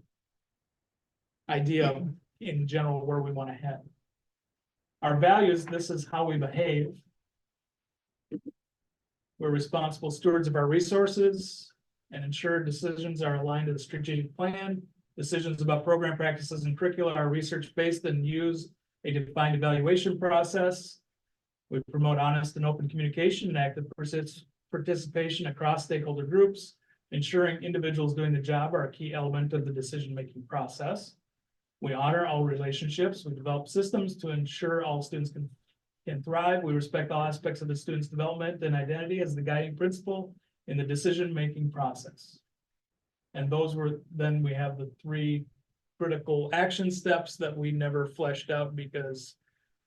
idea in general where we want to head. Our values, this is how we behave. We're responsible stewards of our resources and ensure decisions are aligned to the strategic plan. Decisions about program practices and curricula are research-based and use a defined evaluation process. We promote honest and open communication and active participation across stakeholder groups, ensuring individuals doing the job are a key element of the decision-making process. We honor all relationships. We develop systems to ensure all students can thrive. We respect all aspects of the student's development and identity as the guiding principle in the decision-making process. And those were, then we have the 3 critical action steps that we never fleshed out because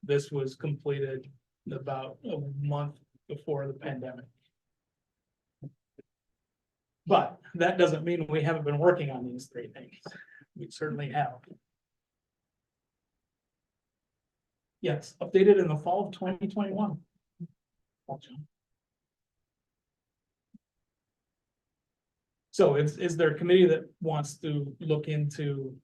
this was completed about a month before the pandemic. But that doesn't mean we haven't been working on these 3 things. We certainly have. Yes, updated in the fall of 2021. So is there a committee that wants to look into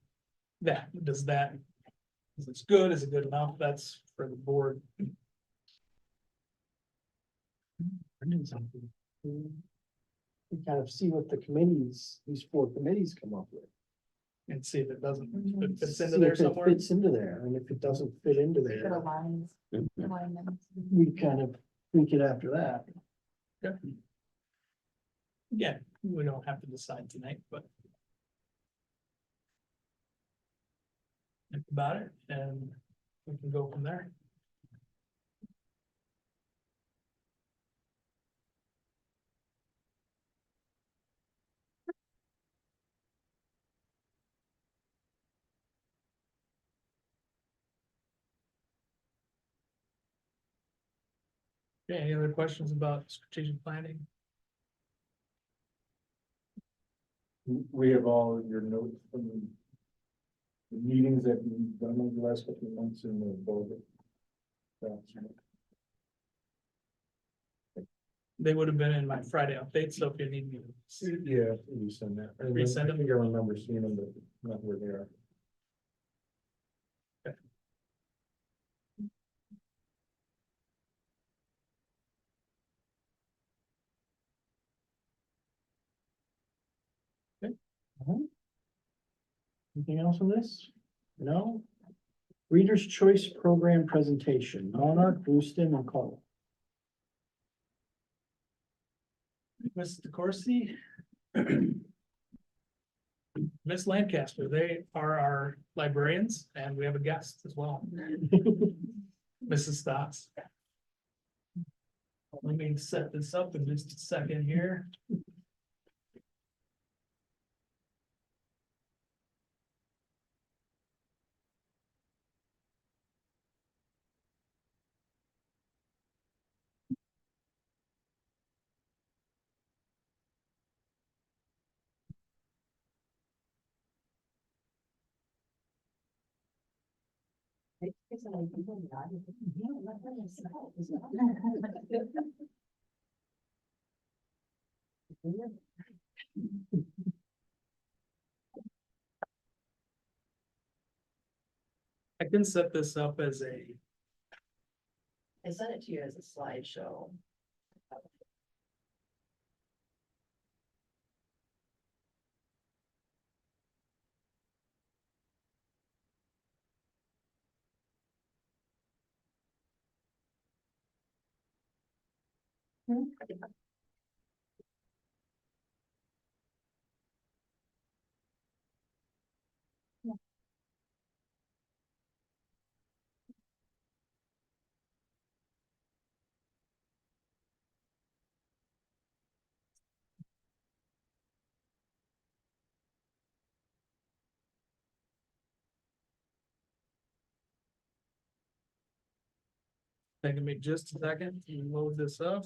that? Is it good? Is it good enough? That's for the board. We kind of see what the committees, these 4 committees come up with. And see if it doesn't, if it fits See into there if it somewhere. fits into there, and if it doesn't fit into It there, aligns. Alignment. we kind of tweak it after that. Yeah, we don't have to decide tonight, but. Think about it and we can go from there. Okay, any other questions about strategic planning? We have all your notes from the meetings that we've done over the last couple of months in the board. They would have been in my Friday update, so if you need me to. Yeah, you send that. And then Resend I them? think I remember seeing them, but not where they are. Anything else on this? No? Reader's Choice Program Presentation, Monarch, Brewston, and Cole. Ms. DeCoursey. Miss Lancaster, they are our librarians and we have a guest as well. Mrs. Stotts. Let me set this up in just a second here. I can set this up as I sent it to you as a slideshow. taking me just a second to load this up.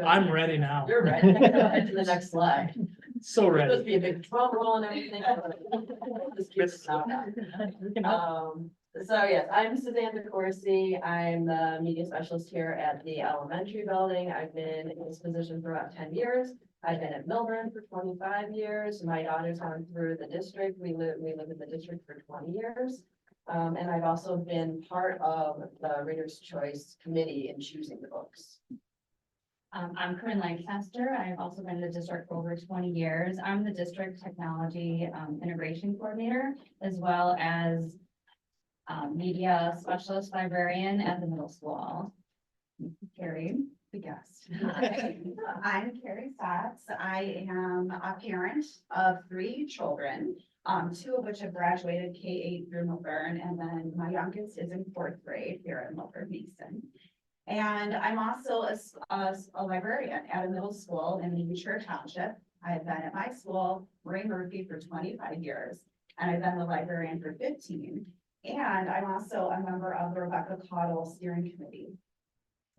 I'm ready now. You're ready. I can go ahead to the next slide. So Supposed ready. to be a big drum roll and everything. This keeps us So yes, I'm Suzanne DeCoursey. I'm the media specialist here at the elementary building. I've been in this position for about 10 years. I've been at Milburn for 25 years. My daughter's gone through the district. We live in the district for 20 years. And I've also been part of the Reader's Choice Committee in choosing the books. I'm Corinne Lancaster. I've also been in the district for over 20 years. I'm the district technology integration coordinator, as well as media specialist librarian at the middle school. Carrie, the guest. I'm Carrie Sachs. I am a parent of 3 children, 2 of which have graduated K-8 through Milburn, and then my youngest is in 4th grade here at Milburn Mason. And I'm also a librarian at a middle school in Beecher Township. I've been at my school, Ray Murphy, for 25 years, and I've been the librarian for 15. And I'm also a member of the Rebecca Caudle Steering Committee.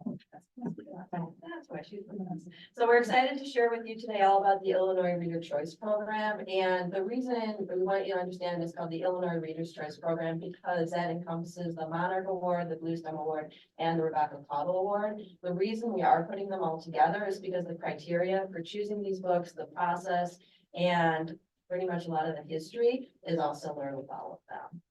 That's why she's with us. So we're excited to share with you today all about the Illinois Reader Choice Program. And the reason we want you to understand is called the Illinois Reader's Choice Program because that encompasses the Monarch Award, the Blue Stem Award, and the Rebecca Caudle Award. The reason we are putting them all together is because the criteria for choosing these books, the process, and pretty much a lot of the history is all similar with all of them.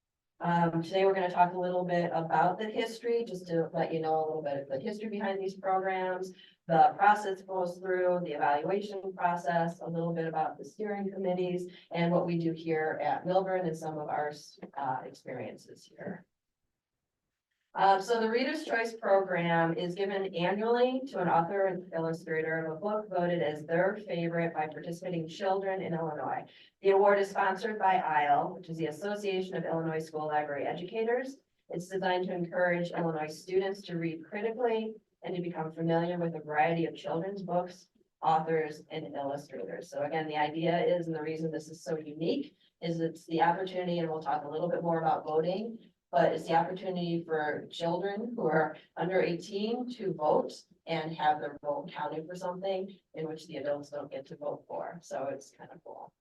Today we're going to talk a little bit about the history, just to let you know a little bit of the history behind these programs, the process goes through, the evaluation process, a little bit about the steering committees, and what we do here at Milburn and some of our experiences here. So the Reader's Choice Program is given annually to an author and illustrator of a book voted as their favorite by participating children in Illinois. The award is sponsored by ISLE, which is the Association of Illinois School Library Educators. It's designed to encourage Illinois students to read critically and to become familiar with a variety of children's books, authors, and illustrators. So again, the idea is, and the reason this is so unique, is it's the opportunity, and we'll talk a little bit more about voting, but it's the opportunity for children who are under 18 to vote and have their vote counted for something in which the adults don't get to vote for. So it's kind of cool.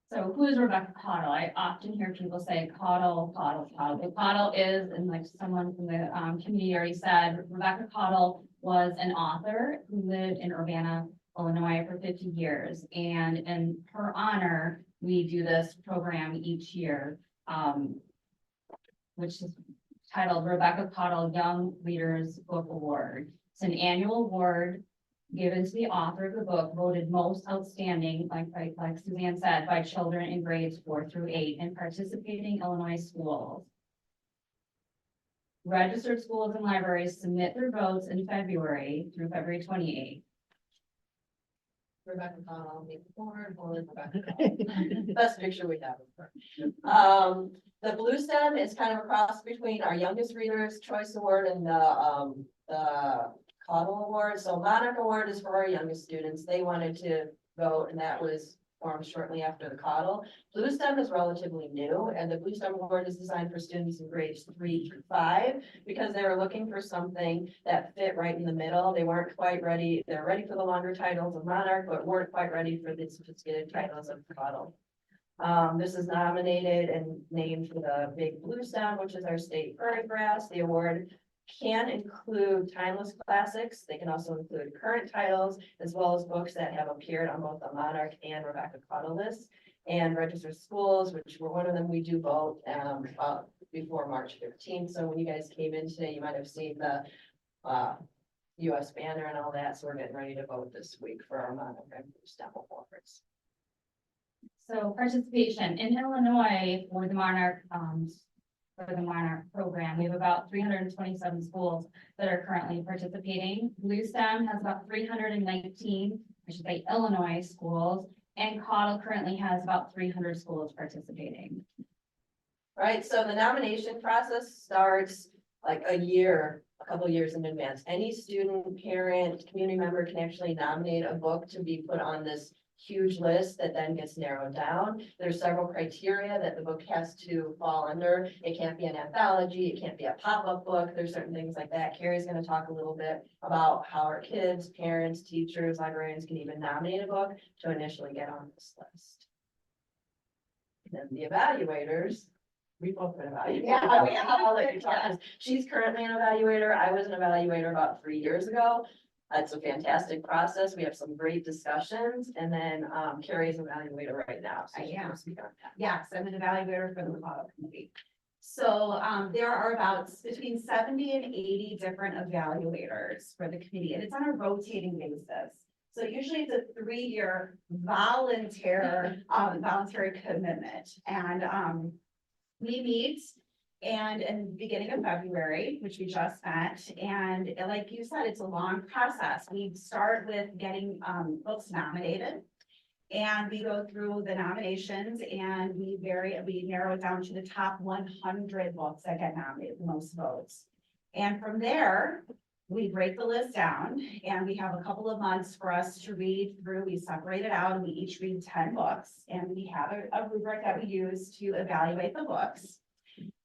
So who is Rebecca Caudle? I often hear people say Caudle, Caudle, Caudle. But Caudle is, and like someone from the community already said, Rebecca Caudle was an author who lived in Urbana, Illinois for 50 years. And in her honor, we do this program each year, which is titled Rebecca Caudle Young Readers Book Award. It's an annual award given to the author of the book voted most outstanding, like Suzanne said, by children in grades 4 through 8 in participating Illinois schools. Registered schools and libraries submit their votes in February through February 28th. Rebecca Connell, me before, Rebecca Connell. Best picture we have of her. The blue stem is kind of a cross between our youngest readers choice award and the Cottle Award. So Monarch Award is for our youngest students. They wanted to vote, and that was formed shortly after the Cottle. Blue Stem is relatively new, and the Blue Stem Award is designed for students in grades 3 through 5 because they were looking for something that fit right in the middle. They weren't quite ready. They're ready for the longer titles of Monarch, but weren't quite ready for the sophisticated titles of Cottle. This is nominated and named for the Big Blue Stem, which is our state prairie grass. The award can include timeless classics. They can also include current titles, as well as books that have appeared on both the Monarch and Rebecca Cottle lists, and registered schools, which were one of them we do vote before March 15th. So when you guys came in today, you might have seen the US banner and all that. So we're getting ready to vote this week for our Monarch and Blue Stem awards. So participation in Illinois for the Monarch program, we have about 327 schools that are currently participating. Blue Stem has about 319, I should say, Illinois schools, and Cottle currently has about 300 schools participating. Right, so the nomination process starts like a couple years in advance. Any student, parent, community member can actually nominate a book to be put on this huge list that then gets narrowed down. There's several criteria that the book has to fall under. It can't be an anthology, it can't be a pop-up book. There's certain things like that. Carrie's going to talk a little bit about how our kids, parents, teachers, librarians can even nominate a book to initially get on this list. And then the evaluators, we both been evaluators. Yeah, I'll let you talk. She's currently an evaluator. I was an evaluator about 3 years ago. It's a fantastic process. We have some great discussions, and then Carrie's an evaluator right now. So I am. speak on that. Yes, I'm an evaluator for the Cottle Committee. So there are about between 70 and 80 different evaluators for the committee, and it's on a rotating basis. So usually it's a 3-year voluntary commitment, and we meet. And in the beginning of February, which we just met, and like you said, it's a long process. We start with getting books nominated, and we go through the nominations, and we narrow it down to the top 100 books that get nominated, the most votes. And from there, we break the list down, and we have a couple of months for us to read through. We separate it out, and we each read 10 books, and we have a rubric that we use to evaluate the books.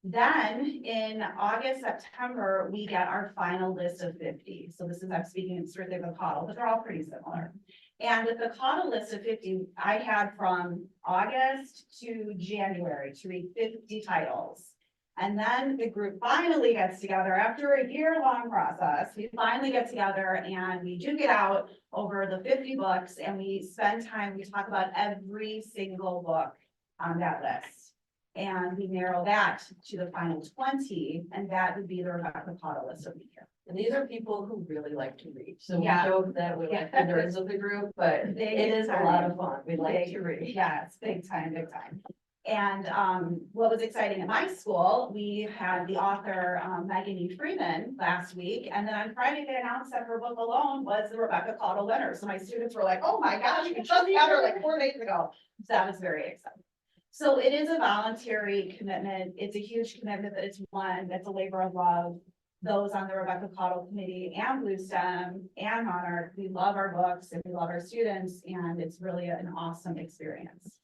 Then in August, September, we get our final list of 50. So this is, I'm speaking strictly of the Cottle, but they're all pretty similar. And with the Cottle list of 50, I had from August to January to read 50 titles. And then the group finally gets together after a year-long process. We finally get together and we duke it out over the 50 books, and we spend time, we talk about every single book on that list. And we narrow that to the final 20, and that would be the Rebecca Cottle list of the year. And these are people who really like to read. So we Yeah. joke that we're like the nerds of the group, but it is a lot of fun. We like to read. Yeah, it's big time, big time. And what was exciting at my school, we had the author Megan E. Freeman last week, and then on Friday they announced that her book alone was the Rebecca Cottle winner. So my students were like, "Oh my gosh, we just had her like 4 days ago." So that was very exciting. So it is a voluntary commitment. It's a huge commitment, but it's one that's a labor of love. Those on the Rebecca Cottle Committee and Blue Stem and Monarch, we love our books and we love our students, and it's really an awesome experience.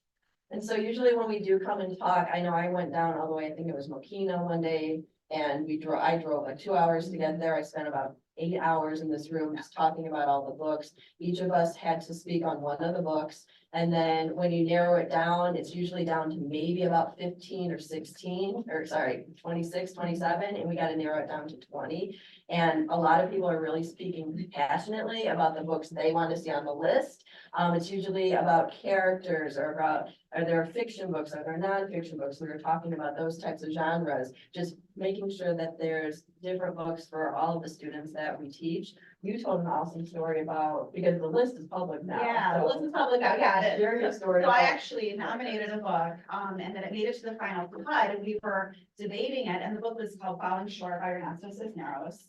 And so usually when we do come and talk, I know I went down all the way, I think it was Mokina one day, and I drove like 2 hours to get there. I spent about 8 hours in this room just talking about all the books. Each of us had to speak on one of the books. And then when you narrow it down, it's usually down to maybe about 15 or 16, or sorry, 26, 27, and we got to narrow it down to 20. And a lot of people are really speaking passionately about the books they want to see on the list. It's usually about characters, or about, are there fiction books, are there nonfiction books? We were talking about those types of genres, just making sure that there's different books for all of the students that we teach. You told an awesome story about, because the list is public now. Yeah, the list is public now, got it. Share your story. So I actually nominated a book, and then it made it to the final cut, and we were debating it, and the book was called Falling Short by Ernesto Cisneros.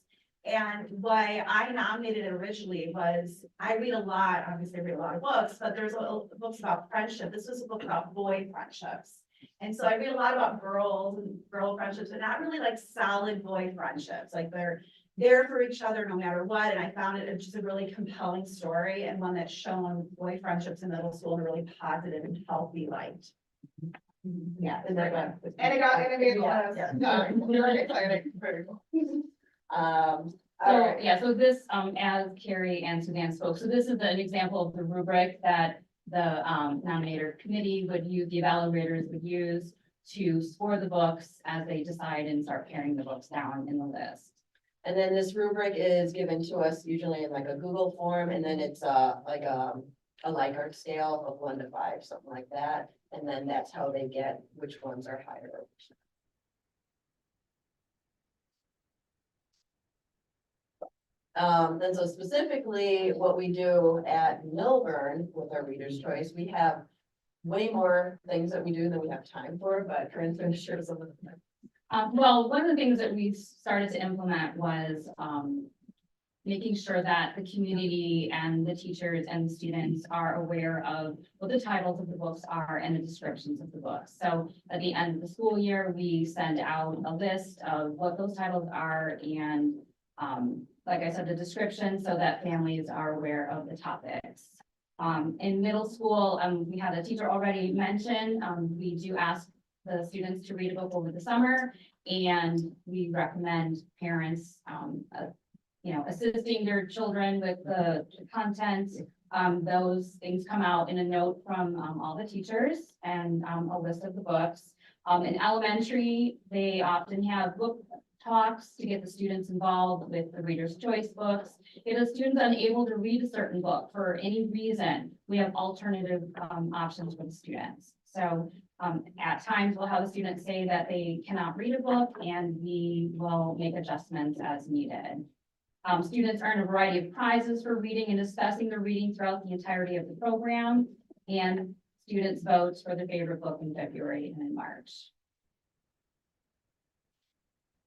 And why I nominated it originally was, I read a lot, obviously I read a lot of books, but there's books about friendship. This was a book about boy friendships. And so I read a lot about girls and girl friendships, but not really like solid boy friendships. Like they're there for each other no matter what. And I found it just a really compelling story and one that's shown boy friendships in middle school in a really positive and healthy light. Yeah. And that one. And it made a lot of. Yeah. Very exciting. Very cool. All So, right. yeah, so this, as Carrie and Suzanne spoke, so this is an example of the rubric that the nominator committee would use, the evaluators would use to score the books as they decide and start paring the books down in the list. And then this rubric is given to us usually in like a Google form, and then it's like a Likert scale of 1 to 5, something like that. And then that's how they get which ones are higher. Then so specifically what we do at Milburn with our Reader's Choice, we have way more things that we do than we have time for, but Corinne's going to share some of them. Well, one of the things that we started to implement was, making sure that the community and the teachers and the students are aware of what the titles of the books are and the descriptions of the books. So at the end of the school year, we send out a list of what those titles are and, like I said, the description so that families are aware of the topics. In middle school, we had a teacher already mention, we do ask the students to read a book over the summer, and we recommend parents, assisting their children with the content. Those things come out in a note from all the teachers and a list of the books. In elementary, they often have book talks to get the students involved with the Reader's Choice books. If a student's unable to read a certain book for any reason, we have alternative options for the students. So at times we'll have a student say that they cannot read a book, and we will make adjustments as needed. Students earn a variety of prizes for reading and discussing their reading throughout the entirety of the program, and students vote for their favorite book in February and in March.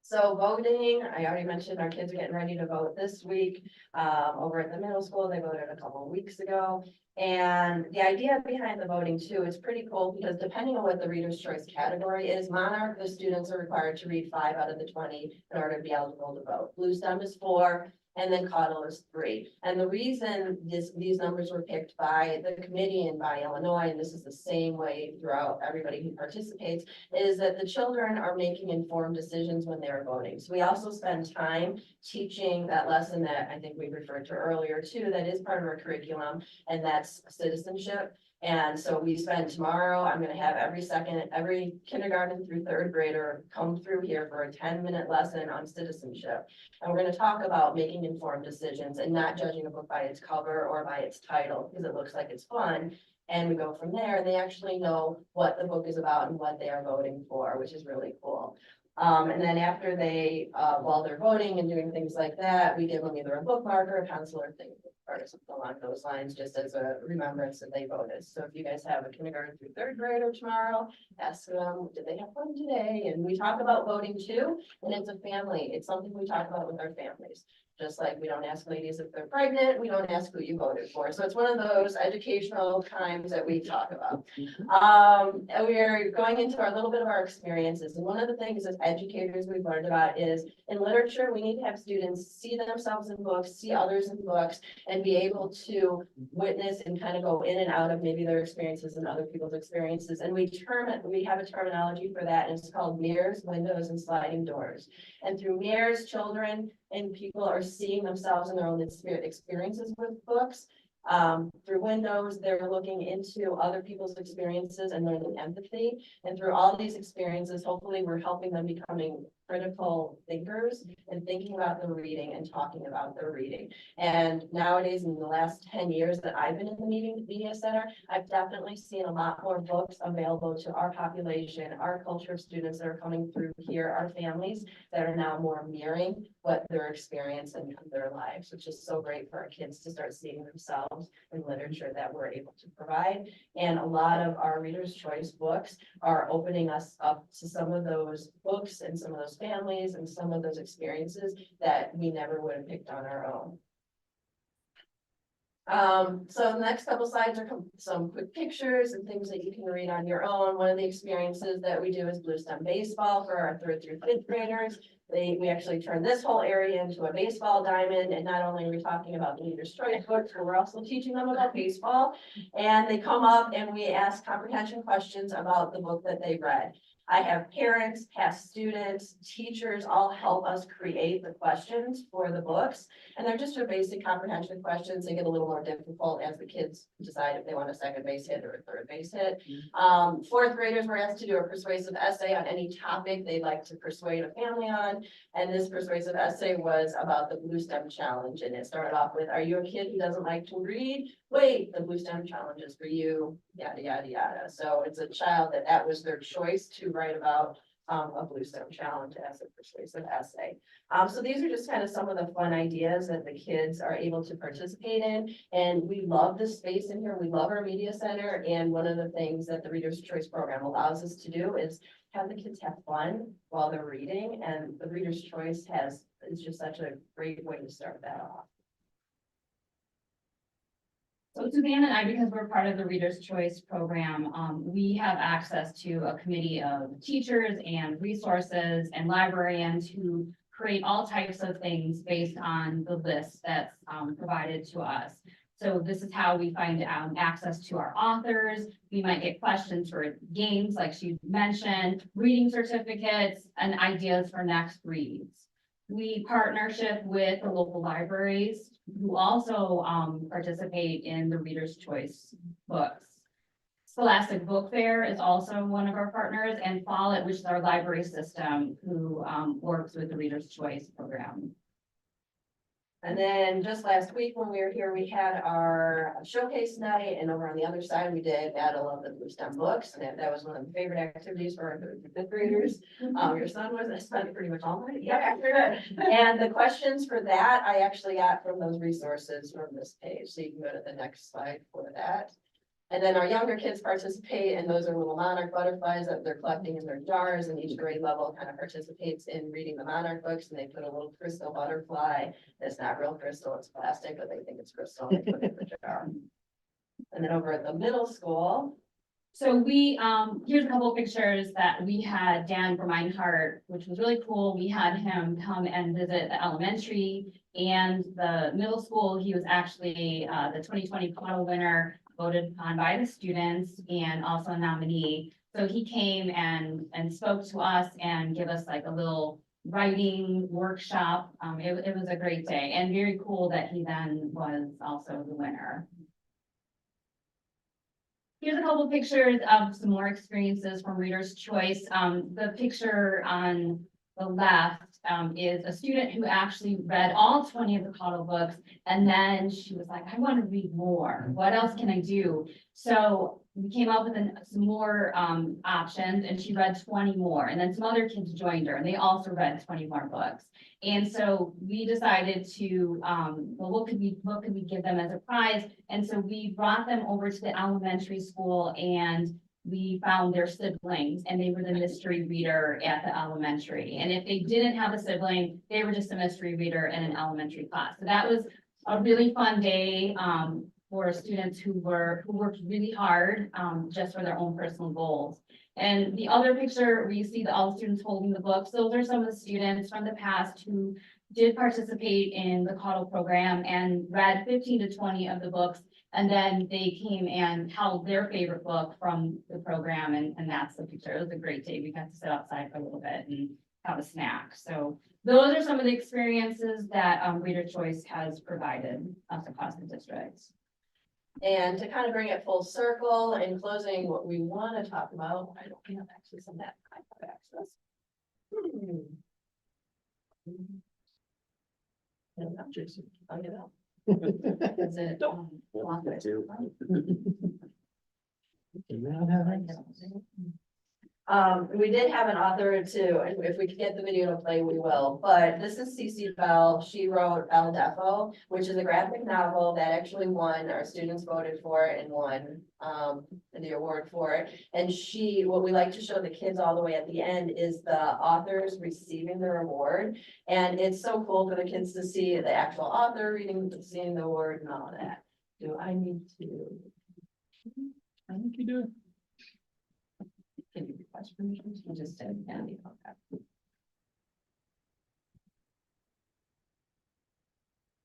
So voting, I already mentioned our kids are getting ready to vote this week. Over at the middle school, they voted a couple of weeks ago. And the idea behind the voting too is pretty cool, because depending on what the Reader's Choice category is, Monarch, the students are required to read 5 out of the 20 in order to be eligible to vote. Blue Stem is 4, and then Caudle is 3. And the reason these numbers were picked by the committee and by Illinois, and this is the same way throughout everybody who participates, is that the children are making informed decisions when they're voting. So we also spend time teaching that lesson that I think we referred to earlier too, that is part of our curriculum, and that's citizenship. And so we spend tomorrow, I'm gonna have every kindergarten through 3rd grader come through here for a 10-minute lesson on citizenship. And we're gonna talk about making informed decisions and not judging a book by its cover or by its title, because it looks like it's fun. And we go from there, and they actually know what the book is about and what they are voting for, which is really cool. And then after they, while they're voting and doing things like that, we give them either a bookmark or a pencil or thing, or something along those lines, just as a remembrance that they voted. So if you guys have a kindergarten through 3rd grader tomorrow, ask them, did they have fun today? And we talk about voting too, and it's a family. It's something we talk about with our families. Just like we don't ask ladies if they're pregnant, we don't ask who you voted for. So it's one of those educational times that we talk about. And we are going into a little bit of our experiences. And one of the things as educators we've learned about is in literature, we need to have students see themselves in books, see others in books, and be able to witness and kind of go in and out of maybe their experiences and other people's experiences. And we have a terminology for that, and it's called mirrors, windows, and sliding doors. And through mirrors, children and people are seeing themselves in their own experiences with books. Through windows, they're looking into other people's experiences and learning empathy. And through all these experiences, hopefully we're helping them becoming critical thinkers and thinking about their reading and talking about their reading. And nowadays, in the last 10 years that I've been in the media center, I've definitely seen a lot more books available to our population, our culture of students that are coming through here, our families that are now more mirroring what their experience and their lives, which is so great for our kids to start seeing themselves in literature that we're able to provide. And a lot of our Reader's Choice books are opening us up to some of those books and some of those families and some of those experiences that we never would have picked on our own. So the next couple slides are some quick pictures and things that you can read on your own. One of the experiences that we do is blue stem baseball for our 3rd through 5th graders. We actually turn this whole area into a baseball diamond, and not only are we talking about the Leader's Choice books, but we're also teaching them about baseball. And they come up and we ask comprehension questions about the book that they read. I have parents, past students, teachers all help us create the questions for the books. And they're just your basic comprehension questions. They get a little more difficult as the kids decide if they want a second base hit or a third base hit. 4th graders were asked to do a persuasive essay on any topic they'd like to persuade a family on. And this persuasive essay was about the Blue Stem Challenge. And it started off with, are you a kid who doesn't like to read? Wait, the Blue Stem Challenge is for you, yada, yada, yada. So it's a child that was their choice to write about a Blue Stem Challenge as a persuasive essay. So these are just kind of some of the fun ideas that the kids are able to participate in. And we love this space in here. We love our media center. And one of the things that the Reader's Choice program allows us to do is have the kids have fun while they're reading. And the Reader's Choice is just such a great way to start that off. So Suzanne and I, because we're part of the Reader's Choice program, we have access to a committee of teachers and resources and librarians who create all types of things based on the list that's provided to us. So this is how we find access to our authors. We might get questions for games, like she mentioned, reading certificates, and ideas for next reads. We partnership with the local libraries who also participate in the Reader's Choice books. Scholastic Book Fair is also one of our partners, and Follett, which is our library system, who works with the Reader's Choice program. And then just last week when we were here, we had our showcase night, and over on the other side, we did Battle of the Blue Stem books, and that was one of the favorite activities for our 3rd and 5th graders. Your son was, I spent pretty much all night. Yeah, and the questions for that, I actually got from those resources from this page, so you can go to the next slide for that. And then our younger kids participate, and those are little monarch butterflies that they're collecting in their jars, and each grade level kind of participates in reading the monarch books, and they put a little crystal butterfly. It's not real crystal, it's plastic, but they think it's crystal, and they put it in the jar. And then over at the middle school. So here's a couple of pictures that we had Dan Vermeinhardt, which was really cool. We had him come and visit the elementary and the middle school. He was actually the 2020 Cottle winner, voted on by the students, and also a nominee. So he came and spoke to us and give us like a little writing workshop. It was a great day and very cool that he then was also the winner. Here's a couple pictures of some more experiences from Reader's Choice. The picture on the left is a student who actually read all 20 of the Cottle books, and then she was like, I want to read more. What else can I do? So we came up with some more options, and she read 20 more, and then some other kids joined her, and they also read 20 more books. And so we decided to, well, what could we give them as a prize? And so we brought them over to the elementary school, and we found their siblings, and they were the mystery reader at the elementary. And if they didn't have a sibling, they were just a mystery reader in an elementary class. So that was a really fun day for students who worked really hard just for their own personal goals. And the other picture where you see all the students holding the books, those are some of the students from the past who did participate in the Cottle program and read 15 to 20 of the books. And then they came and held their favorite book from the program, and that's the picture. It was a great day. We got to sit outside for a little bit and have a snack. So those are some of the experiences that Reader Choice has provided us across the districts. And to kind of bring it full circle, in closing, what we want to talk about, I don't have access on that. I have access. And I'm Jason, I'll get out. Is it? Me too. Do you not have access? We did have an author too, and if we could get the video to play, we will, but this is Cece Bell. She wrote El Defo, which is a graphic novel that actually won. Our students voted for it and won the award for it. And what we like to show the kids all the way at the end is the authors receiving their award. And it's so cool for the kids to see the actual author seeing the award and all that. Do I need to? I think you do. Can you request permission? You just said, Andy, okay.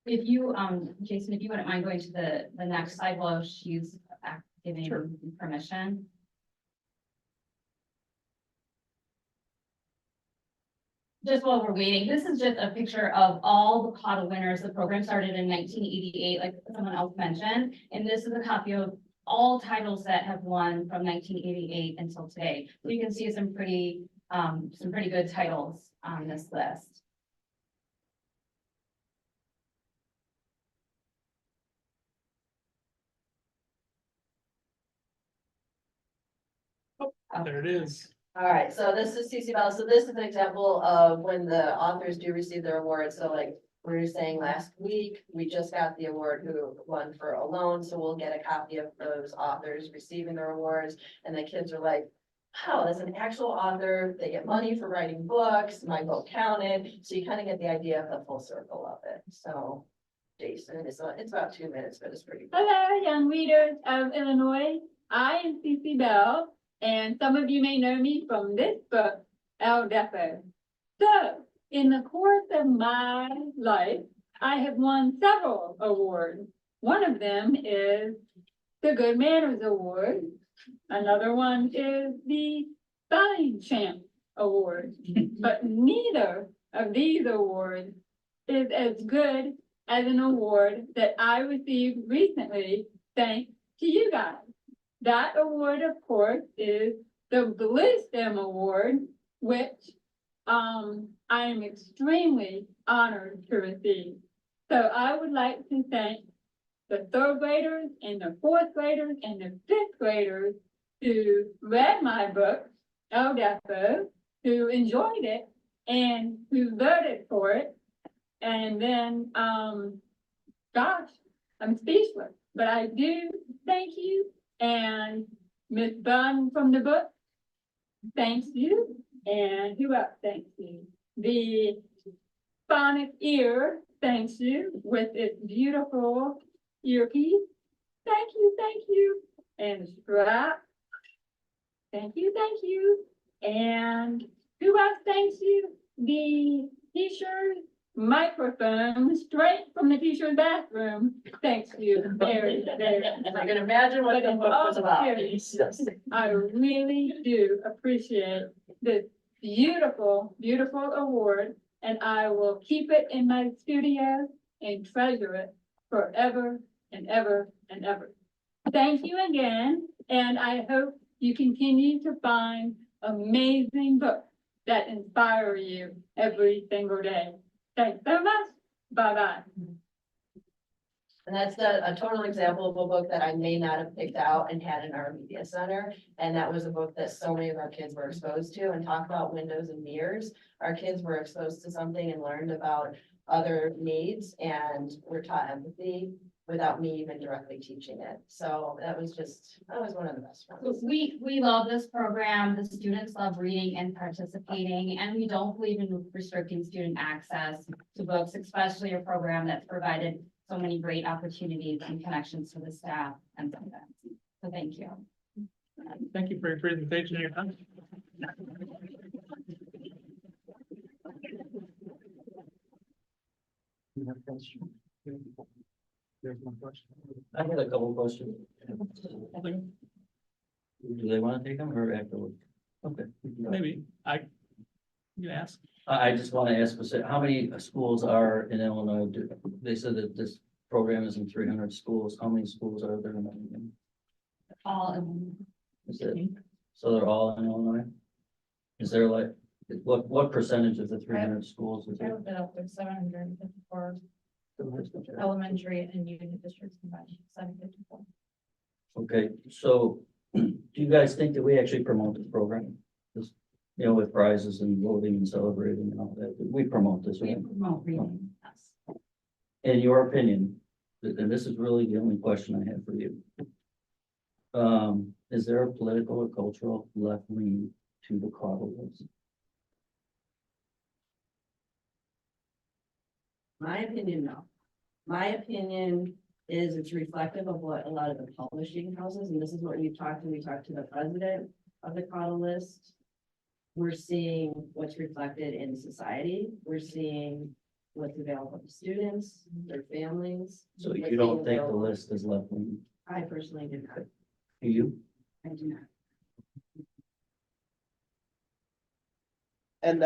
If you, Jason, if you wouldn't mind going to the next slide while she's giving permission. Just while we're waiting, this is just a picture of all the CODL winners. The program started in 1988, like someone else mentioned, and this is a copy of all titles that have won from 1988 until today. So you can see some pretty good titles on this list. There it is. All right, so this is CC Bell. So this is an example of when the authors do receive their awards. So like we were saying last week, we just got the award who won for Alone. So we'll get a copy of those authors receiving their awards. And the kids are like, wow, that's an actual author. They get money for writing books. My vote counted. So you kind of get the idea of the full circle of it. So Jason, it's about 2 minutes, but it's pretty. Hello, young readers of Illinois. I am Cece Bell, and some of you may know me from this book, El Defo. So, in the course of my life, I have won several awards. One of them is the Good Manners Award. Another one is the Spelling Champ Award. But neither of these awards is as good as an award that I received recently, thanks to you guys. That award, of course, is the Blue STEM Award, which I am extremely honored to receive. So I would like to thank the third graders and the fourth graders and the fifth graders who read my book, El Defo, who enjoyed it and who voted for it. And then, gosh, I'm speechless, but I do thank you. And Miss Bunn from the book, thanks you. And who else thanks you? The Sonic Ear, thanks you, with its beautiful earpiece. Thank you, thank you. And Strap, thank you, thank you. And who else thanks you? The t-shirt microphone straight from the teacher's bathroom. Thanks you very, very much. I can imagine what the book was about. I really do appreciate this beautiful, beautiful award, and I will keep it in my studio and treasure it forever and ever and ever. Thank you again, and I hope you continue to find amazing books that inspire you every single day. Thanks so much. Bye-bye. And that's a total example of a book that I may not have picked out and had in our media center. And that was a book that so many of our kids were exposed to. And talk about windows and mirrors. Our kids were exposed to something and learned about other needs and were taught empathy without me even directly teaching it. So that was one of the best ones. We love this program. The students love reading and participating, and we don't believe in restricting student access to books, especially a program that's provided so many great opportunities and connections to the staff and students. So thank you. Thank you for your presentation. Your time. There's one question. I had a couple questions. Do they want to take them or afterward? Okay. Maybe you ask. I just want to ask, how many schools are in Illinois? They said that this program is in 300 schools. How many schools are there in Illinois? All in. Is it, so they're all in Illinois? Is there like, what percentage of the 300 schools is it? I've been up there 754 elementary and unit districts combined, 754. Okay, so do you guys think that we actually promote this program? you know, with prizes and voting and celebrating and all that. We promote this, We right? promote reading, yes. In your opinion, and this is really the only question I have for you. Is there a political or cultural left lean to the Caudle list? My opinion, no. My opinion is it's reflective of what a lot of the publishing houses, and this is what we talked to the president of the Caudle list. We're seeing what's reflected in society. We're seeing what's available to students, their families. So what's you don't being think the available. list is left lean? I personally do not. Do you? I do not. And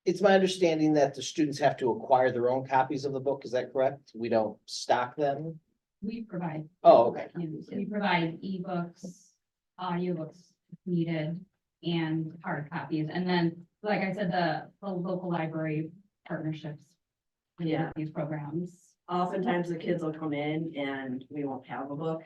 it's my understanding that the students have to acquire their own copies of the book, is that correct? We don't stock them? We provide. Oh, okay. We provide ebooks, audiobooks if needed, and hard copies. And then, like I said, the local library partnerships. with Yeah. These programs. Oftentimes the kids will come in and we won't have a book.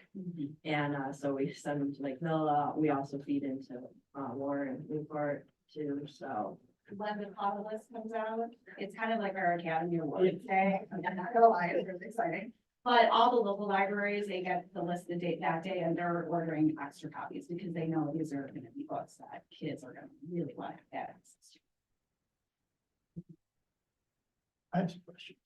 And so we send them to like Villa. We also feed into Warren, Newport too, so. When the Caudle list comes out, it's kind of like our Academy Awards Day. I'm not gonna lie, it's really exciting. But all the local libraries, they get the list the date that day and they're ordering extra copies because they know these are gonna be books that kids are gonna really want to have access to. I have some questions.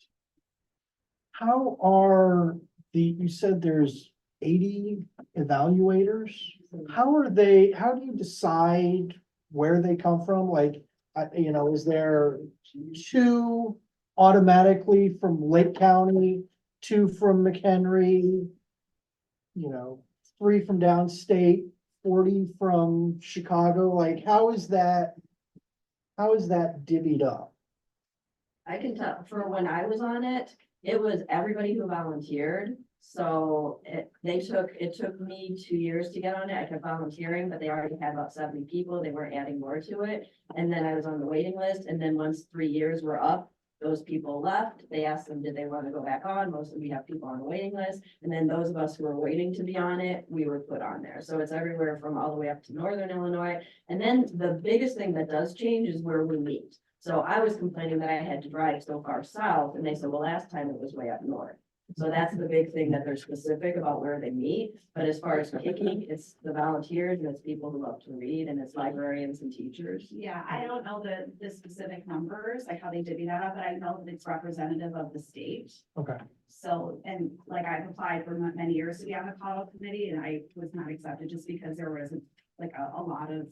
How are you said there's 80 evaluators? How do you decide where they come from? Like, you know, is there 2 automatically from Lake County, 2 from McHenry? You know, 3 from downstate, 40 from Chicago? Like, how is that divvied up? I can tell, for when I was on it, it was everybody who volunteered. So it took me 2 years to get on it. I kept volunteering, but they already had about 70 people. They weren't adding more to it. And then I was on the waiting list. And then once 3 years were up, those people left. They asked them, did they want to go back on? Most of we have people on the waiting list. And then those of us who were waiting to be on it, we were put on there. So it's everywhere from all the way up to Northern Illinois. And then the biggest thing that does change is where we meet. So I was complaining that I had to drive so far south, and they said, well, last time it was way up north. So that's the big thing, that they're specific about where they meet. But as far as picking, it's the volunteers and it's people who love to read and it's librarians and teachers. Yeah, I don't know the specific numbers, like how they divvy that up, but I know that it's representative of the state. Okay. So, and like I've applied for many years to be on the Caudle committee and I was not accepted just because there wasn't like a lot of,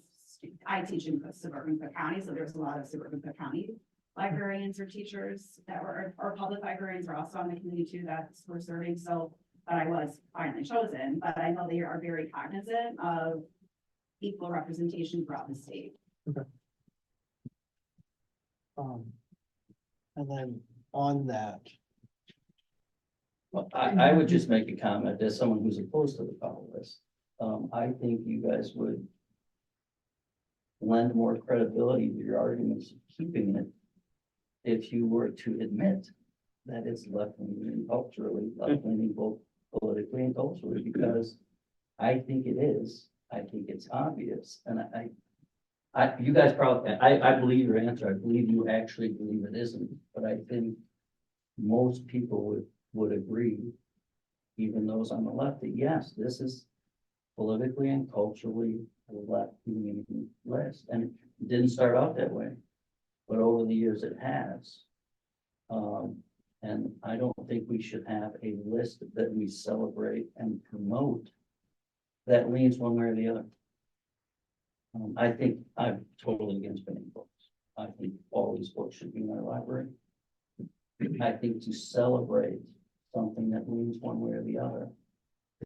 I teach in suburban Cook County, so there's a lot of suburban Cook County librarians or teachers that were, or public librarians are also on the committee too, that's we're serving, so, but I was finally chosen, but I know they are very cognizant of equal representation throughout the state. And then on that, Well, I would just make a comment as someone who's opposed to the Caudle list. I think you guys would lend more credibility to your arguments of keeping it if you were to admit that it's left-leaning and culturally, left-leaning both politically and culturally, because I think it is. I think it's obvious, and you guys probably, I believe your answer. I believe you actually believe it isn't, but I think most people would agree, even those on the left, that yes, this is politically and culturally a left-leaning list, and it didn't start out that way, but over the years it has. And I don't think we should have a list that we celebrate and promote that leans one way or the other. I think I'm totally against banning books. I think all these books should be in our library. I think to celebrate something that leans one way or the other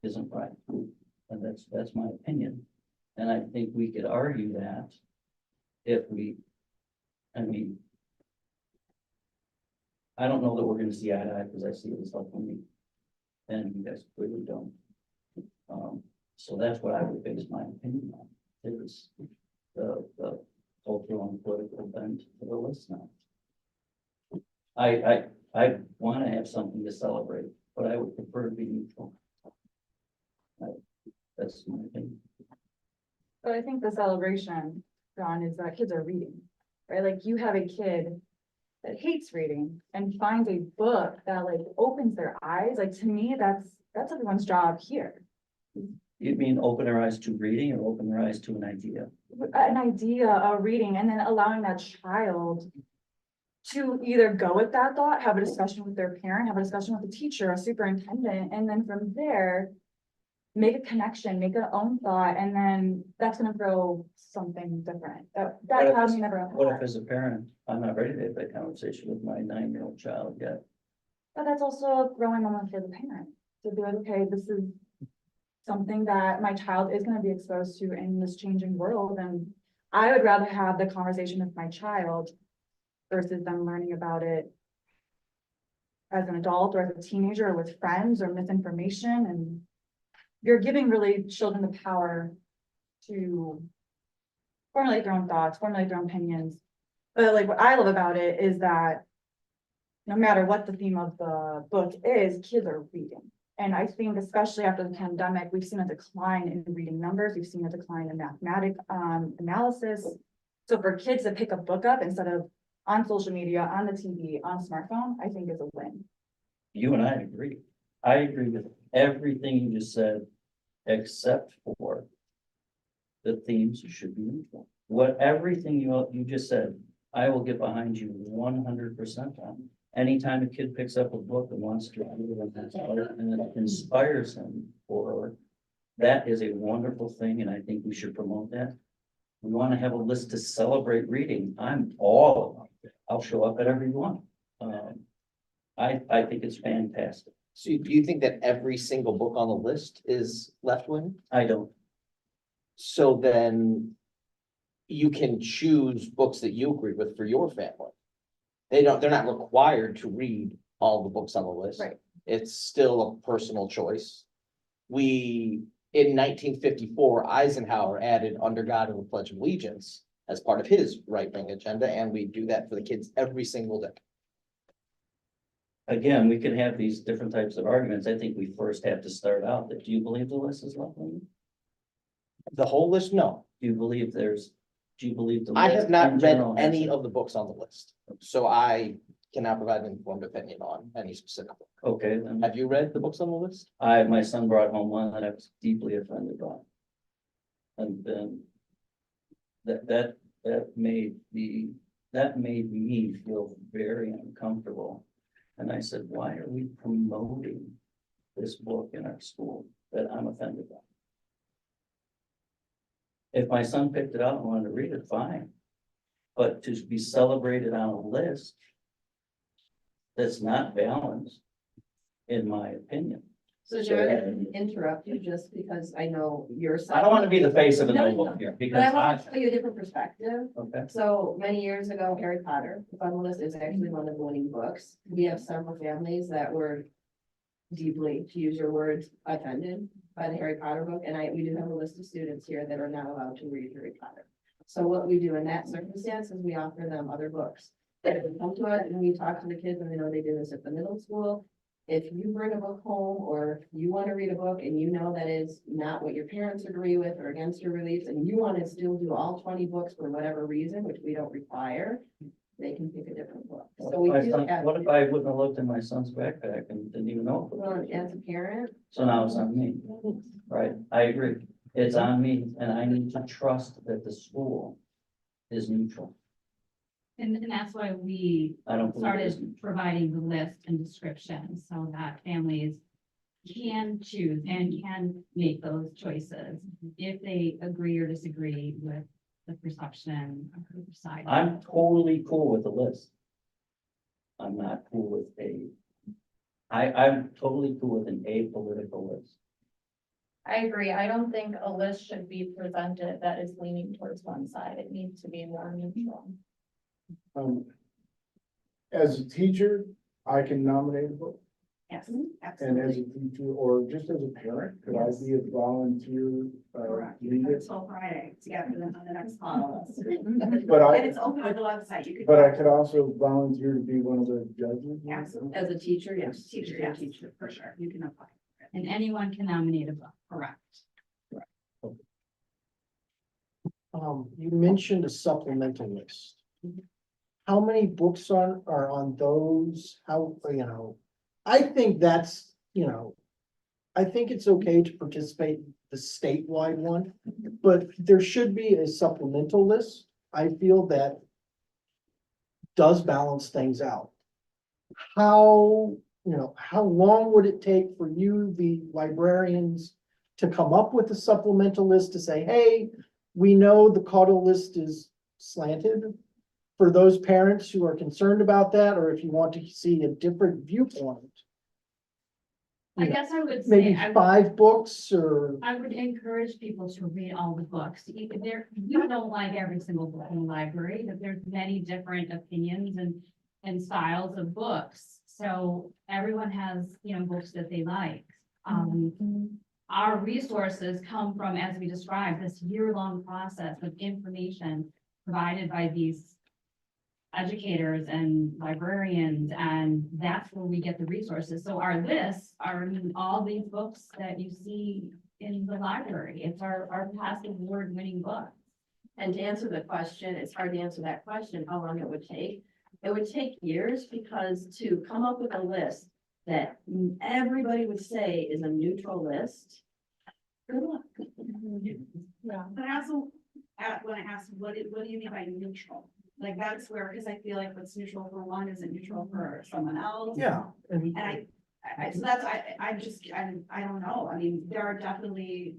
isn't right. And that's my opinion. And I think we could argue that if I mean, I don't know that we're gonna see eye to eye because I see it as like me, and you guys clearly don't. So that's what I would base my opinion on, is the cultural and political bent to the list now. I want to have something to celebrate, but I would prefer to be neutral. That's my opinion. But I think the celebration on is that kids are reading, right? Like you have a kid that hates reading and finds a book that like opens their eyes. Like to me, that's everyone's job here. You mean open their eyes to reading or open their eyes to an idea? An idea of reading and then allowing that child to either go with that thought, have a discussion with their parent, have a discussion with the teacher, a superintendent, and then from there, make a connection, make their own thought, and then that's gonna grow something different. That What if has as- never. What if as a parent, I'm not ready to have that conversation with my 9-year-old child yet? But that's also a growing moment for the parent to be like, okay, this is something that my child is gonna be exposed to in this changing world, and I would rather have the conversation with my child versus them learning about it as an adult or as a teenager or with friends or misinformation, and you're giving really children the power to formulate their own thoughts, formulate their own opinions. But like what I love about it is that no matter what the theme of the book is, kids are reading. And I think especially after the pandemic, we've seen a decline in reading numbers, we've seen a decline in mathematic analysis. So for kids to pick a book up instead of on social media, on the TV, on smartphone, I think is a win. You and I agree. I agree with everything you just said, except for the themes should be neutral. Everything you just said, I will get behind you 100% on. Anytime a kid picks up a book and wants to read it and it inspires him, or that is a wonderful thing, and I think we should promote that. We want to have a list to celebrate reading. I'm all about it. I'll show up at every one. I think it's fantastic. So do you think that every single book on the list is left-wing? I don't. So then you can choose books that you agree with for your family. They're not required to read all the books on the list. Right. It's still a personal choice. In 1954, Eisenhower added Under God and the Pledge of Allegiance as part of his right-wing agenda, and we do that for the kids every single day. Again, we can have these different types of arguments. I think we first have to start out that, do you believe the list is left-wing? The whole list, no. Do you believe the I list have in not read general has any it? of the books on the list, so I cannot provide an informed opinion on any specific book. Okay, then Have you read the books on the list? my son brought home one that I was deeply offended by. And then that made me feel very uncomfortable. And I said, why are we promoting this book in our school that I'm offended by? If my son picked it up and wanted to read it, fine. But to be celebrated on a list, that's not balanced, in my opinion. So Joe, I can interrupt you just because I know your son. I don't want to be the face of a No, novel here, But because I want to show you a different perspective. okay. So many years ago, Harry Potter, the fun list is actually one of the winning books. We have several families that were deeply, to use your words, offended by the Harry Potter book. And we do have a list of students here that are not allowed to read Harry Potter. So what we do in that circumstance is we offer them other books. They come to us and we talk to the kids, and we know they do this at the middle school. If you bring a book home, or you want to read a book and you know that is not what your parents agree with or against your beliefs, and you want to still do all 20 books for whatever reason, which we don't require, they can pick a different book. So we do have. What if I wouldn't have looked in my son's backpack and didn't even know? Well, as a parent. So now it's on me, right? I agree. It's on me, and I need to trust that the school is neutral. And that's why we I don't believe it is. started providing the list and description so that families can choose and can make those choices if they agree or disagree with the perception of the side. I'm totally cool with the list. I'm not cool with I'm totally cool with an apolitical list. I agree. I don't think a list should be presented that is leaning towards one side. It needs to be more neutral. As a teacher, I can nominate a book, Yes, and as absolutely. a teacher, or just as a parent, could I be a volunteer? Correct. You read can it? until Friday to get them on the next call. But And it's open on the website. You could. But I could also volunteer to be one of the judges. Absolutely. As a teacher, yes. Teacher, yes, for sure. You can apply. And anyone can nominate a book, correct? You mentioned a supplemental list. How many books are on those? How, I think that's, I think it's okay to participate in the statewide one, but there should be a supplemental list. I feel that does balance things out. How, how long would it take for you, the librarians, to come up with a supplemental list to say, hey, we know the Caudle list is slanted for those parents who are concerned about that, or if you want to see a different viewpoint? I guess I would say, Maybe I would, 5 books or, I would encourage people to read all the books. If you don't like every single book in the library, that there's many different opinions and styles of books. So everyone has, books that they like. Our resources come from, as we described, this year-long process of information provided by these educators and librarians, and that's where we get the resources. So our lists are, all these books that you see in the library. It's our past award-winning books. And to answer the question, it's hard to answer that question, how long it would take. It would take years, because to come up with a list that everybody would say is a neutral list, good luck. But I also, when I asked, what do you mean by neutral? Like, that's where, because I feel like what's neutral for one isn't neutral for someone else. yeah. And so that's, I don't know. I mean, there are definitely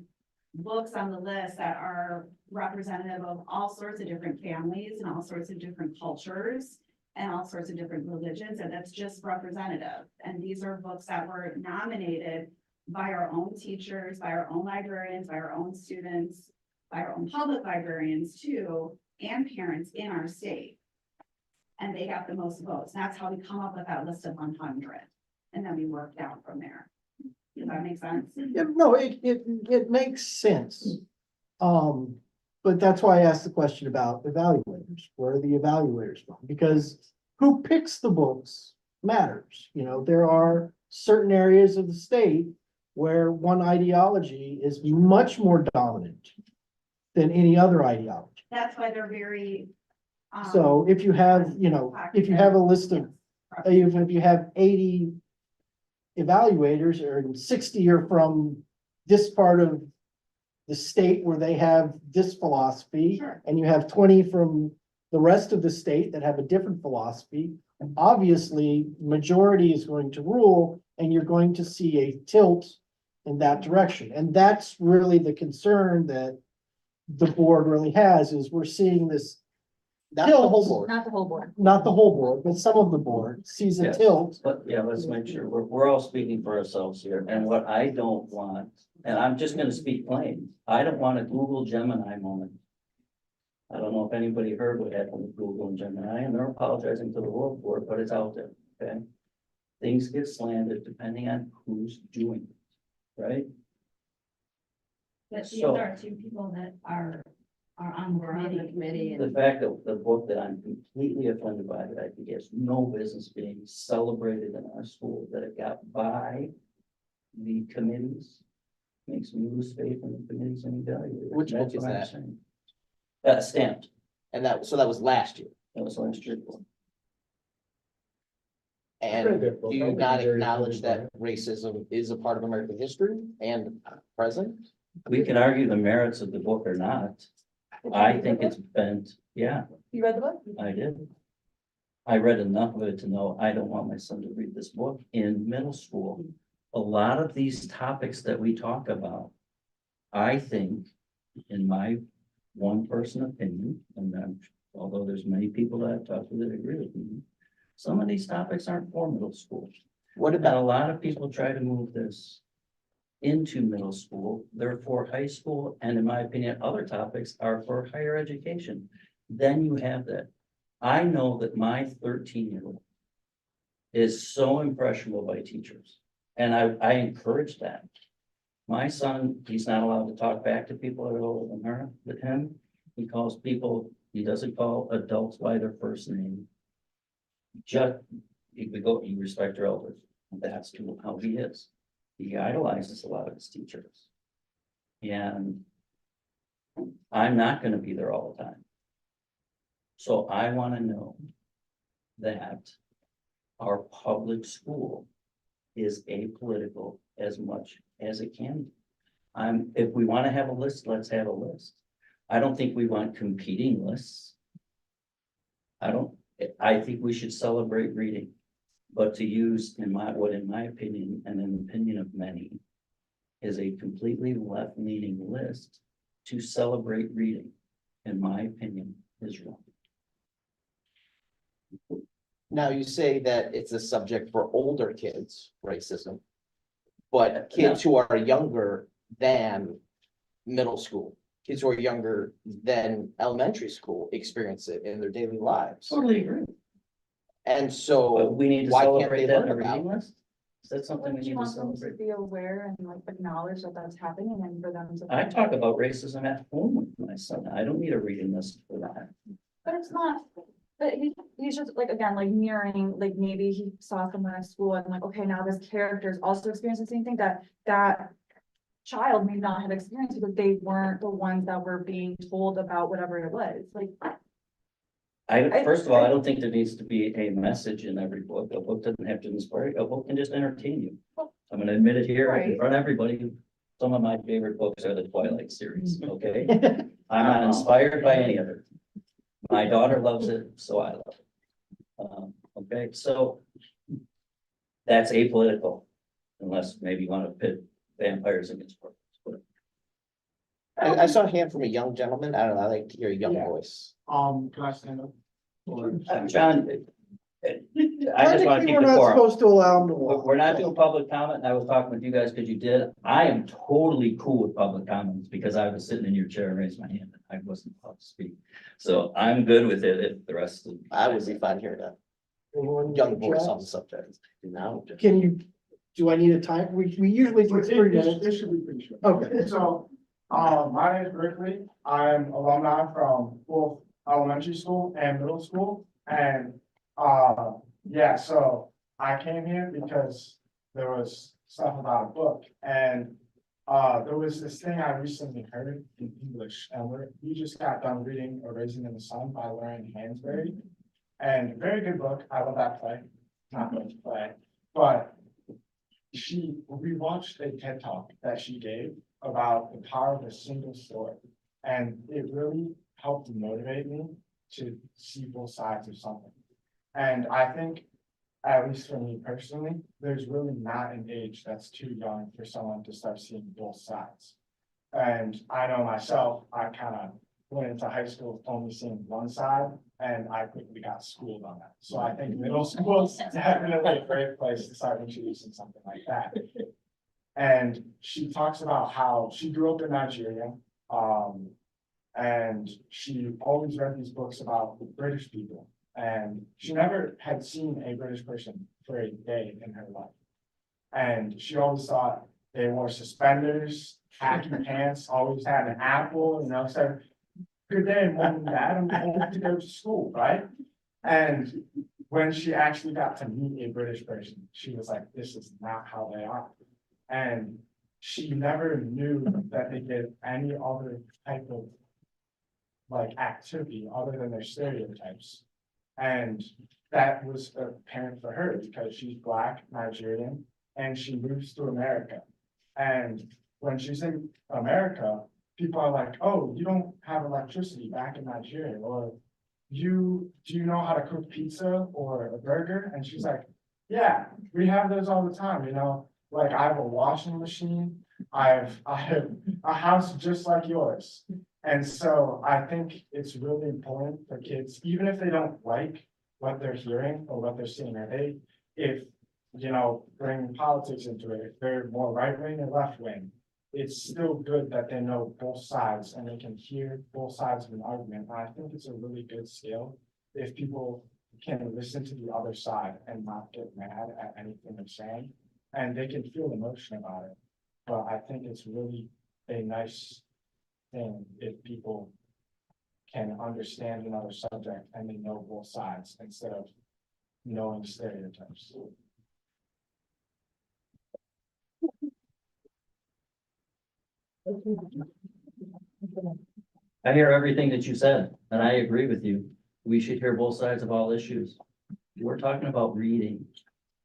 books on the list that are representative of all sorts of different families and all sorts of different cultures and all sorts of different religions, and that's just representative. And these are books that were nominated by our own teachers, by our own librarians, by our own students, by our own public librarians too, and parents in our state. And they got the most votes. That's how we come up with that list of 100. And then we work down from there. Does that make sense? Yeah, no, it makes sense. But that's why I asked the question about evaluators. Where are the evaluators from? Because who picks the books matters. There are certain areas of the state where one ideology is much more dominant than any other ideology. That's why they're very. So if you have, if you have a list of, if you have 80 evaluators, or 60 are from this part of the state where they have this philosophy, Sure. and you have 20 from the rest of the state that have a different philosophy, obviously, majority is going to rule, and you're going to see a tilt in that direction. And that's really the concern that the board really has, is we're seeing this Not the whole board. Not the whole board. not the whole board, but some of the board sees a Yes. tilt. But yeah, let's make sure, we're all speaking for ourselves here, and what I don't want, and I'm just gonna speak plain, I don't want a Google Gemini moment. I don't know if anybody heard what happened with Google and Gemini, and they're apologizing to the world for it, but it's out there, okay? Things get slanted depending on who's doing it, right? But these So- are two people that are on the We're on the committee. committee, The and fact that the book that I'm completely offended by, that I think has no business being celebrated in our school, that it got by the committees, makes me lose faith in the committees and evaluators. Which book That's is what I'm that? saying. Stamped, And so that was last year. that was last year. And do you not acknowledge that racism is a part of American history and present? We can argue the merits of the book or not. I think it's bent, yeah, You read the book? I did. I read enough of it to know I don't want my son to read this book in middle school. A lot of these topics that we talk about, I think, in my one person opinion, and although there's many people that I've talked to that agree with me, some of these topics aren't for middle school. What And a about, lot of people try to move this into middle school, they're for high school, and in my opinion, other topics are for higher education. Then you have that. I know that my 13-year-old is so impressionable by teachers, and I encourage that. My son, he's not allowed to talk back to people that are older than her, with him. He calls people, he doesn't call adults by their first name. Just, you respect your elders, that's how he is. He idolizes a lot of his teachers. And I'm not gonna be there all the time. So I wanna know that our public school is apolitical as much as it can. Be. If we wanna have a list, let's have a list. I don't think we want competing lists. I think we should celebrate reading. But to use in my opinion, and in the opinion of many, is a completely left-leaning list to celebrate reading, in my opinion, is wrong. Now, you say that it's a subject for older kids, racism. But kids who are younger than middle school, kids who are younger than elementary school experience it in their daily lives. Totally agree. And But so we need to why can't celebrate they that in learn a about reading it? list? Is that something we Wouldn't you need to want them to celebrate? be aware and like acknowledge that that's happening and for them to. I talk about racism at home with my son. I don't need a reading list for that. But it's not, but he's just like, again, like mirroring, like maybe he saw someone at school and like, okay, now this character is also experiencing the same thing that child may not have experienced because they weren't the ones that were being told about whatever it was, like. First of all, I don't think there needs to be a message in every book. A book doesn't have to inspire you. A book can just entertain you. I'm gonna admit it here in Right. front of everybody. Some of my favorite books are the Twilight series, okay? I'm not inspired by any of it. My daughter loves it, so I love it. Okay, so that's apolitical, unless maybe you want to pit vampires against werewolves. I saw a hand from a young gentleman. I don't know, I like to hear a young Yeah. voice. Can I stand up? John, I just want to keep We're the not forum. supposed to allow them to walk. We're not doing public comment, and I was talking with you guys because you did. I am totally cool with public comments because I was sitting in your chair and raised my hand and I wasn't allowed to speak. So I'm good with it if the rest of. I would be fine hearing a Anyone young voice on object? the subject. Now, Can you, do I need a time? We usually do 3 minutes. This should be pretty short. Okay. So, my name is Berkeley. I'm alumni from both elementary school and middle school. And, yeah, so I came here because there was stuff about a book and there was this thing I recently heard in English, and we just got done reading A Raisin in the Sun by Lauren Hansberry. And very good book. I love that play. Not going to play, but we watched a TED Talk that she gave about the power of a single story. And it really helped motivate me to see both sides of something. And I think, at least for me personally, there's really not an age that's too young for someone to start seeing both sides. And I know myself, I kind of went into high school only seeing one side, and I quickly got schooled on that. So I think middle school is definitely a great place to start introducing something like that. And she talks about how she grew up in Nigeria, and she always read these books about British people. And she never had seen a British person for a day in her life. And she always thought they wore suspenders, khaki pants, always had an apple, so good day, mom and dad, I'm going to go to school, right? And when she actually got to meet a British person, she was like, this is not how they are. And she never knew that they did any other type of like activity other than their stereotypes. And that was apparent for her because she's Black, Nigerian, and she moves to America. And when she's in America, people are like, oh, you don't have electricity back in Nigeria, or do you know how to cook pizza or a burger? And she's like, yeah, we have those all the time, like I have a washing machine, I have a house just like yours. And so I think it's really important for kids, even if they don't like what they're hearing or what they're seeing, or if bring politics into it, if they're more right wing or left wing, it's still good that they know both sides and they can hear both sides of an argument. And I think it's a really good skill if people can listen to the other side and not get mad at anything they're saying, and they can feel emotion about it. But I think it's really a nice thing if people can understand another subject and they know both sides instead of knowing stereotypes. I hear everything that you said, and I agree with you. We should hear both sides of all issues. We're talking about reading.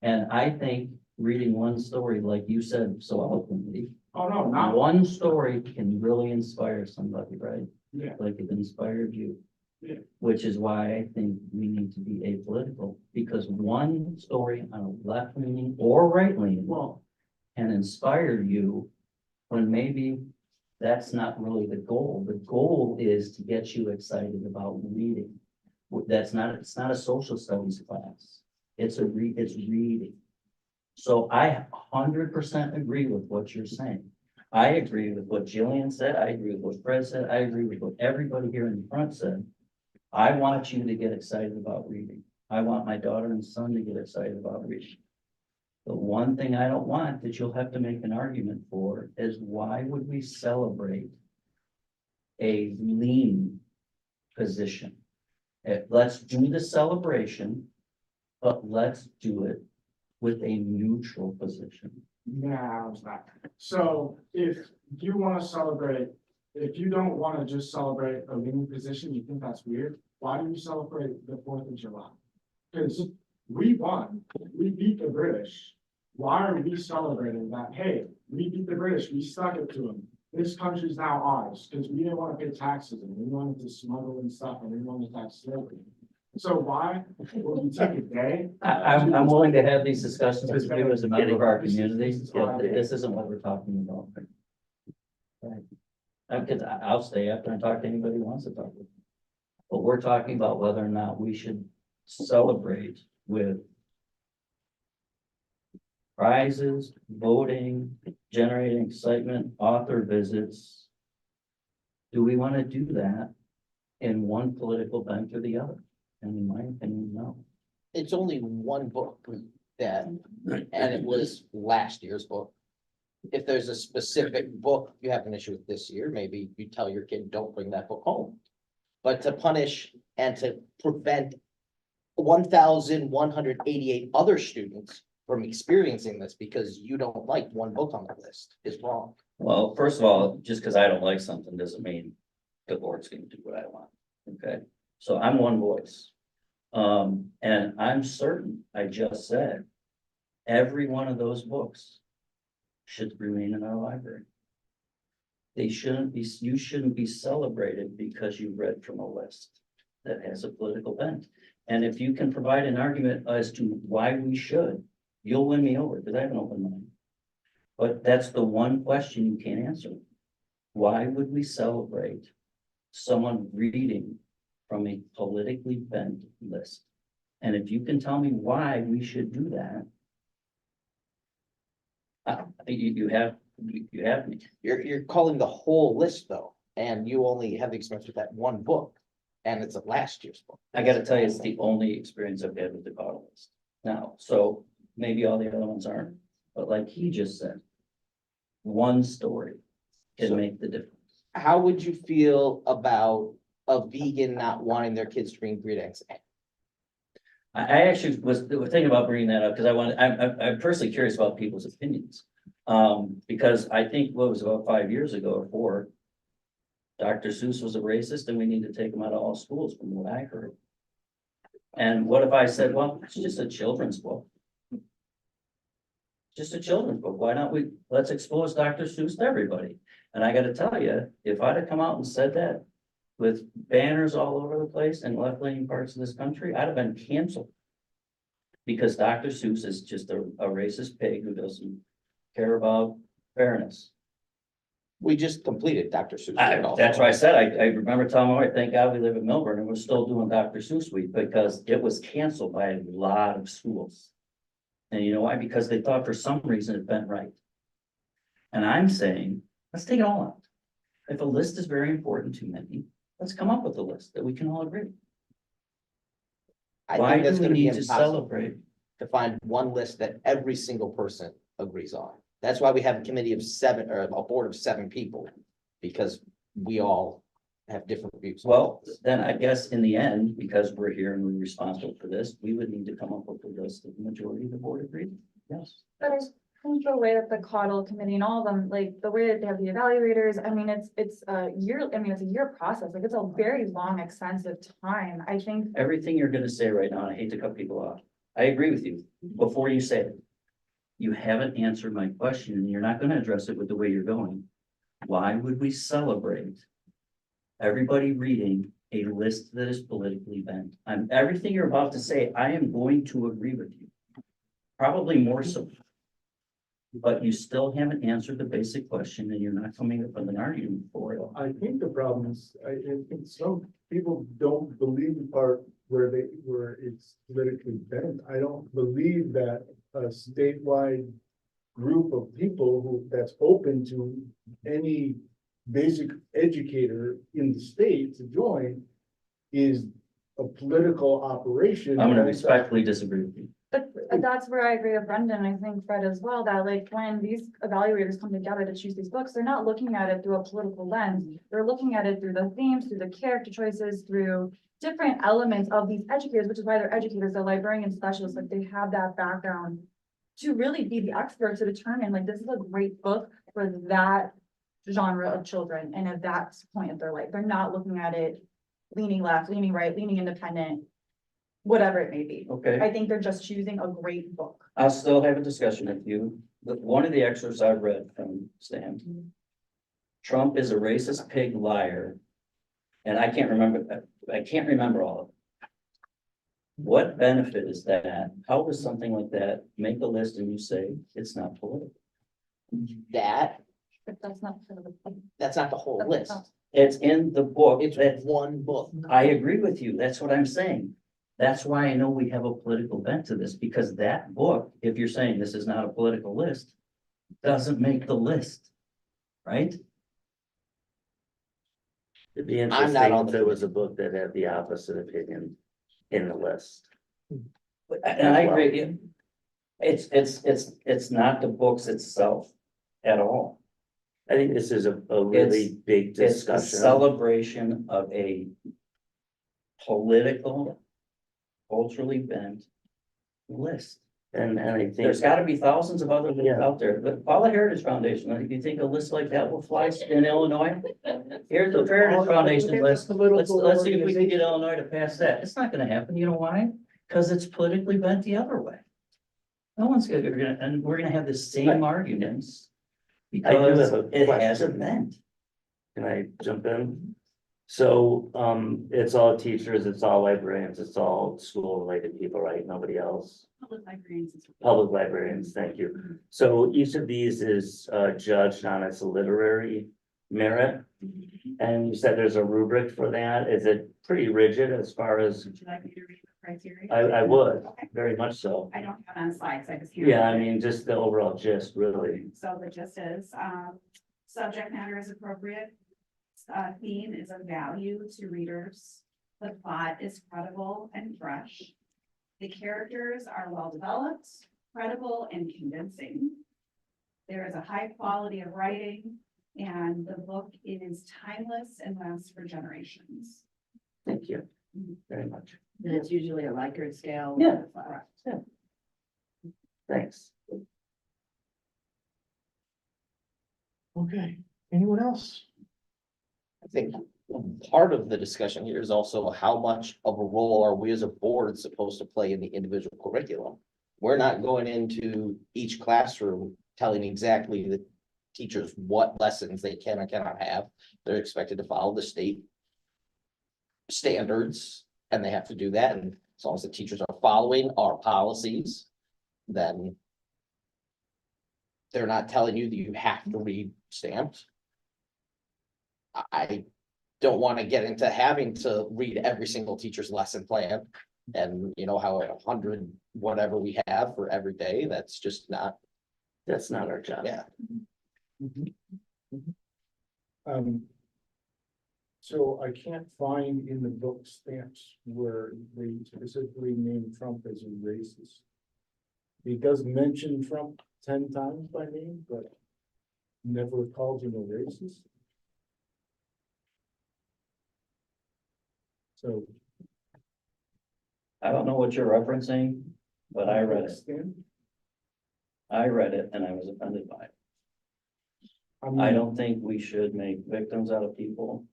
And I think reading one story, like you said so eloquently, Oh, no, not, one story can really inspire somebody, right? yeah, Like it inspired you. Yeah. Which is why I think we need to be apolitical, because one story on a left leaning or right leaning well, can inspire you when maybe that's not really the goal. The goal is to get you excited about reading. It's not a social studies class. It's reading. So I 100% agree with what you're saying. I agree with what Jillian said. I agree with what Fred said. I agree with what everybody here in the front said. I want you to get excited about reading. I want my daughter and son to get excited about reading. The one thing I don't want that you'll have to make an argument for is why would we celebrate a lean position? Let's do the celebration, but let's do it with a neutral position. nah, it's not. So if you want to celebrate, if you don't want to just celebrate a winning position, you think that's weird, why do you celebrate the 4th of July? Because we won, we beat the British. Why are we celebrating that? Hey, we beat the British, we stuck it to them. This country's now ours, because we didn't want to pay taxes and we wanted to smuggle and stuff and we wanted to tax slavery. So why would we take a day? I'm willing to have these discussions with you as a member of our community, but this isn't what we're talking about. Right. I'll stay after and talk to anybody who wants to talk. But we're talking about whether or not we should celebrate with prizes, voting, generating excitement, author visits. Do we want to do that in one political bent or the other? And in my opinion, no. It's only one book that, and it was last year's book. If there's a specific book you have an issue with this year, maybe you tell your kid, don't bring that book home. But to punish and to prevent 1,188 other students from experiencing this because you don't like one book on the list is wrong. Well, first of all, just because I don't like something doesn't mean the board's gonna do what I want, okay? So I'm one voice. And I'm certain, I just said, every one of those books should remain in our library. They shouldn't be, you shouldn't be celebrated because you read from a list that has a political bent. And if you can provide an argument as to why we should, you'll win me over, because I have an open mind. But that's the one question you can't answer. Why would we celebrate someone reading from a politically bent list? And if you can tell me why we should do that, you have me. You're calling the whole list though, and you only have the experience with that one book. And it's a last year's book. I gotta tell you, it's the only experience I've had with the Cottle list. Now, so maybe all the other ones aren't, but like he just said, one story can make the difference. How would you feel about a vegan not wanting their kids to bring greetings? I actually was thinking about bringing that up because I'm personally curious about people's opinions. Because I think what was about 5 years ago or 4, Dr. Seuss was a racist and we need to take him out of all schools from what I heard. And what if I said, well, it's just a children's book. Just a children's book. Why not let's expose Dr. Seuss to everybody. And I gotta tell you, if I'd have come out and said that with banners all over the place in left-leaning parts of this country, I'd have been canceled. Because Dr. Seuss is just a racist pig who doesn't care about fairness. We just completed Dr. Seuss. That's why I said, I remember telling my wife, thank God we live in Milburn and we're still doing Dr. Seuss week because it was canceled by a lot of schools. And you know why? Because they thought for some reason it bent right. And I'm saying, let's take it all out. If a list is very important to many, let's come up with a list that we can all agree. I Why think that's do we gonna be need to impossible celebrate? to find one list that every single person agrees on. That's why we have a committee of 7 or a board of 7 people, because we all have different views. Well, then I guess in the end, because we're here and we're responsible for this, we would need to come up with a list that the majority of the board agreed. Yes. But think the way that the Caudle Committee and all of them, like, the way that they have the evaluators, I mean, it's a year, I mean, it's a year process, like, it's a very long, extensive time, I think. Everything you're gonna say right now, and I hate to cut people off, I agree with you, before you say it. You haven't answered my question, and you're not gonna address it with the way you're going. Why would we celebrate everybody reading a list that is politically bent? Everything you're about to say, I am going to agree with you. Probably more so. But you still haven't answered the basic question, and you're not coming up with an argument for it. I think the problem is, I think some people don't believe the part where it's politically bent. I don't believe that a statewide group of people that's open to any basic educator in the state to join is a political operation. I'm gonna respectfully disagree with you. But that's where I agree with Brendan, I think Fred as well, that like when these evaluators come together to choose these books, they're not looking at it through a political lens. They're looking at it through the themes, through the character choices, through different elements of these educators, which is why they're educators, they're librarian specialists, like they have that background to really be the expert to determine, like, this is a great book for that genre of children and at that point of their life. They're not looking at it leaning left, leaning right, leaning independent, whatever it may be. Okay, I think they're just choosing a great book. I'll still have a discussion with you. One of the excerpts I've read from Stan. Trump is a racist pig liar. And I can't remember all of it. What benefit is that? How does something like that make a list and you say it's not political? But that's not for the. That's not the whole that's list. not- It's in the book. It's That one book. I agree with you. That's what I'm saying. That's why I know we have a political bent to this, because that book, if you're saying this is not a political list, doesn't make the list, right? It'd be I'm not interesting on if the there was a book that had the opposite opinion in the list. And I agree. It's not the books itself at all. I think this is a really big It's the discussion. celebration of a political, culturally bent list. And I think, There's gotta be thousands of other lists Yeah. out there, but follow the Heritage Foundation, like, you think a list like that will fly in Illinois? Here's the Heritage Foundation list, let's see if we can get Illinois to pass that, it's not gonna happen, you know why? Cause it's politically bent the other way. No one's gonna, and we're gonna have the same arguments. Because have a it has a question. bent. can I jump in? So, it's all teachers, it's all librarians, it's all school related people, right? Nobody else? Public librarians. Public librarians, thank you. So each of these is judged on its literary merit. And you said there's a rubric for that. Is it pretty rigid as far as, Would you like me to read the criteria? I would, Okay. very much so. I don't have it on slides, I just. Yeah, I mean, just the overall gist, really. So the gist is, subject matter is appropriate. Theme is of value to readers. The plot is credible and fresh. The characters are well developed, credible and convincing. There is a high quality of writing, and the book is timeless and lasts for generations. Thank you very much. And it's usually a Likert scale. Yeah. Thanks. Okay, anyone else? I think part of the discussion here is also how much of a role are we as a board supposed to play in the individual curriculum? We're not going into each classroom telling exactly the teachers what lessons they can or cannot have. They're expected to follow the state standards, and they have to do that. And as long as the teachers are following our policies, then they're not telling you that you have to read stamped. I don't want to get into having to read every single teacher's lesson plan and, you know, how 100 whatever we have for every day. That's just not, That's not our job. yeah. So I can't find in the book stamps where they specifically name Trump as a racist. He does mention Trump 10 times by name, but never calls him a racist. So. I don't know what you're referencing, but I read it. Stamp? I read it and I was offended by it. I mean, don't think we should make victims out of people.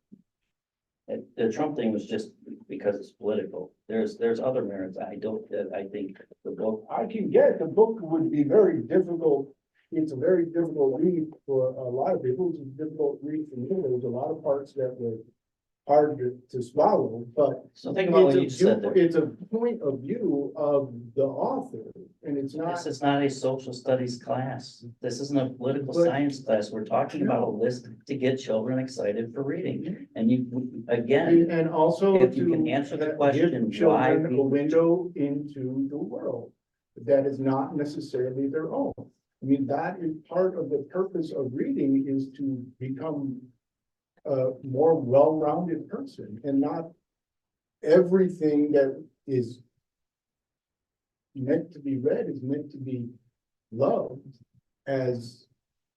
The Trump thing was just because it's political. There's other merits. I think the book, I can get, the book would be very difficult. It's a very difficult read for a lot of people. It's a difficult read for me. There was a lot of parts that were hard to swallow, but so think about what you just said there. it's a point of view of the author, and it's This not. is not a social studies class. This isn't a political But- science class. We're talking about a list to get children excited for reading. And you, again, And also if you can to answer the give question, why children a we- window into the world that is not necessarily their own. I mean, that is part of the purpose of reading, is to become a more well-rounded person, and not everything that is meant to be read is meant to be loved as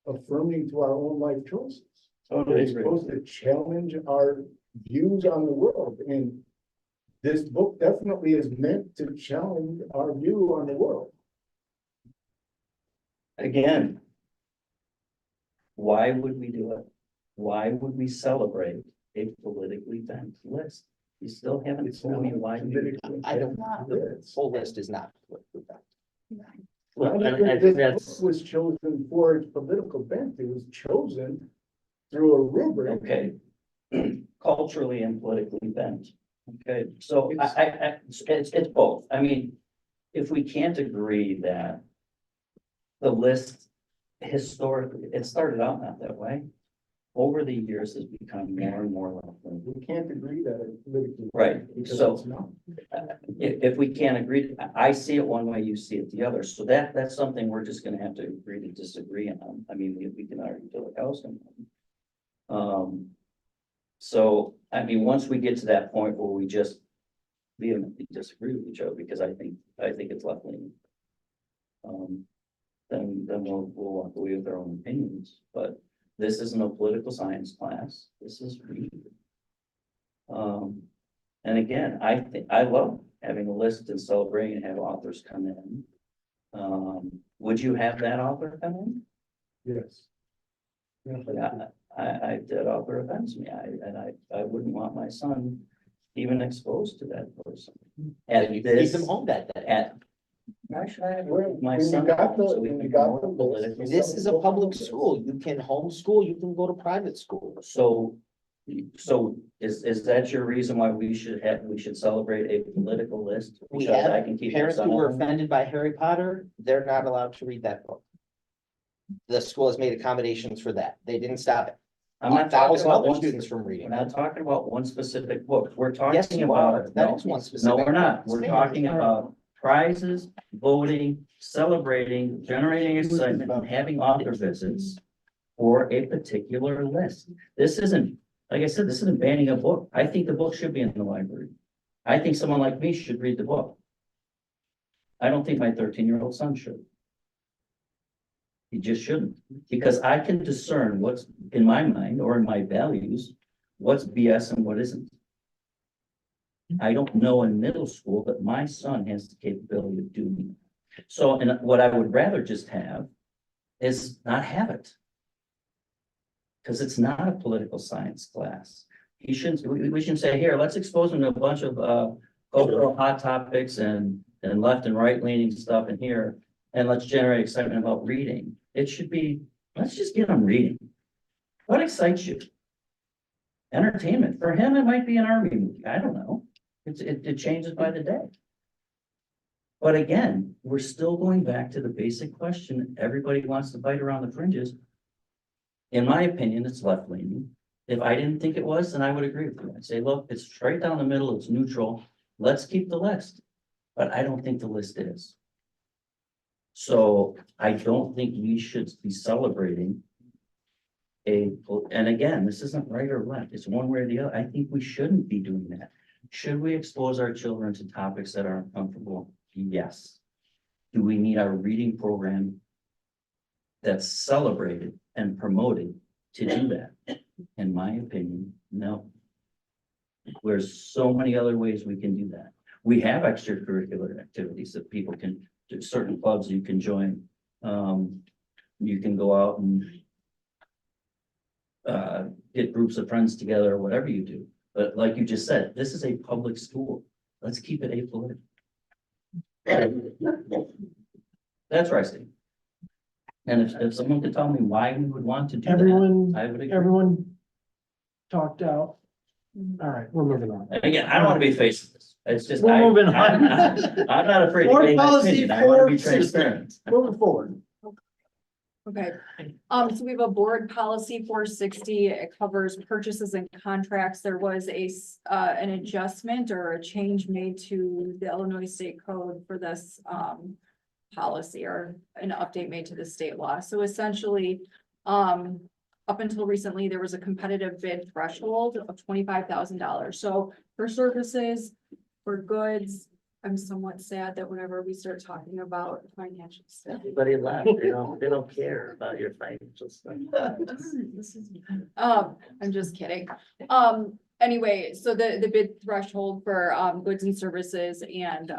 affirming to our own life choices. Totally It's agree. supposed to challenge our views on the world, and this book definitely is meant to challenge our view on the world. Again, why would we do it? Why would we celebrate a politically bent list? You still haven't It's told me not why. politically I don't, bent. the whole list is not. politically bent. Well, and This that's, book was chosen for its political bent. It was chosen through a rubric. okay. Culturally and politically bent. Okay, so it's both. I mean, if we can't agree that the list historically, it started out not that way. Over the years has become more and more left-wing. We can't agree that it's politically. Right, Because so it's not. if we can't agree, I see it one way, you see it the other. So that's something we're just gonna have to agree to disagree on. I mean, we can argue till the cows come home. So, I mean, once we get to that point where we just vehemently disagree with each other, because I think it's left leaning. Then we'll walk away with our own opinions, but this isn't a political science class, this is reading. And again, I love having a list and celebrating and have authors come in. Would you have that author come in? Yes. Yeah, that author offends me, I wouldn't want my son even exposed to that person. And you keep them home that day. Why should I have When my you son? got the- so we when can you got promote the political- list, This is a public school. You can homeschool, you can go to private school. So is that your reason why we should celebrate a political list? We Because I have can keep my parents son who were home? offended by Harry Potter, they're not allowed to read that book. The school has made accommodations for that. They didn't stop it. I'm not talking 1,000 about other one, students from we're reading. not talking about one specific book. We're Yes, talking you are. about. That is one specific. No, we're not. book. We're talking about prizes, voting, celebrating, generating excitement, and having author visits for a particular list. This isn't, like I said, this isn't banning a book. I think the book should be in the library. I think someone like me should read the book. I don't think my 13-year-old son should. He just shouldn't, because I can discern what's in my mind or in my values, what's BS and what isn't. I don't know in middle school, but my son has the capability of doing it. So, and what I would rather just have is not have it. Because it's not a political science class. He shouldn't, we shouldn't say, here, let's expose him to a bunch of cultural hot topics and left and right leaning stuff in here. And let's generate excitement about reading. It should be, let's just get him reading. What excites you? Entertainment. For him, it might be an army movie. I don't know. It changes by the day. But again, we're still going back to the basic question. Everybody wants to bite around the fringes. In my opinion, it's left leaning. If I didn't think it was, then I would agree with you. I'd say, look, it's straight down the middle. It's neutral. Let's keep the list. But I don't think the list is. So I don't think we should be celebrating and again, this isn't right or left. It's one way or the other. I think we shouldn't be doing that. Should we expose our children to topics that are uncomfortable? Yes. Do we need our reading program that's celebrated and promoted to do that? In my opinion, no. There's so many other ways we can do that. We have extracurricular activities that people can, there's certain clubs you can join You can go out and get groups of friends together, whatever you do. But like you just said, this is a public school. Let's keep it apolitical. That's where I see. And if someone could tell me why we would want to do that, Everyone, I would agree. everyone talked out. All right, we're moving on. And again, I don't want to be facing this. It's just. We're moving on. I'm not afraid to Board make my policy opinion. I want to be 460. transparent. Moving forward. Okay, so we have a board policy 460. It covers purchases and contracts. There was an adjustment or a change made to the Illinois State Code for this policy, or an update made to the state law. So essentially, up until recently, there was a competitive bid threshold of $25,000. So for services, for goods, I'm somewhat sad that whenever we start talking about financial stuff. Everybody left, they don't care about your financial stuff. I'm just kidding. Anyway, so the bid threshold for goods and services and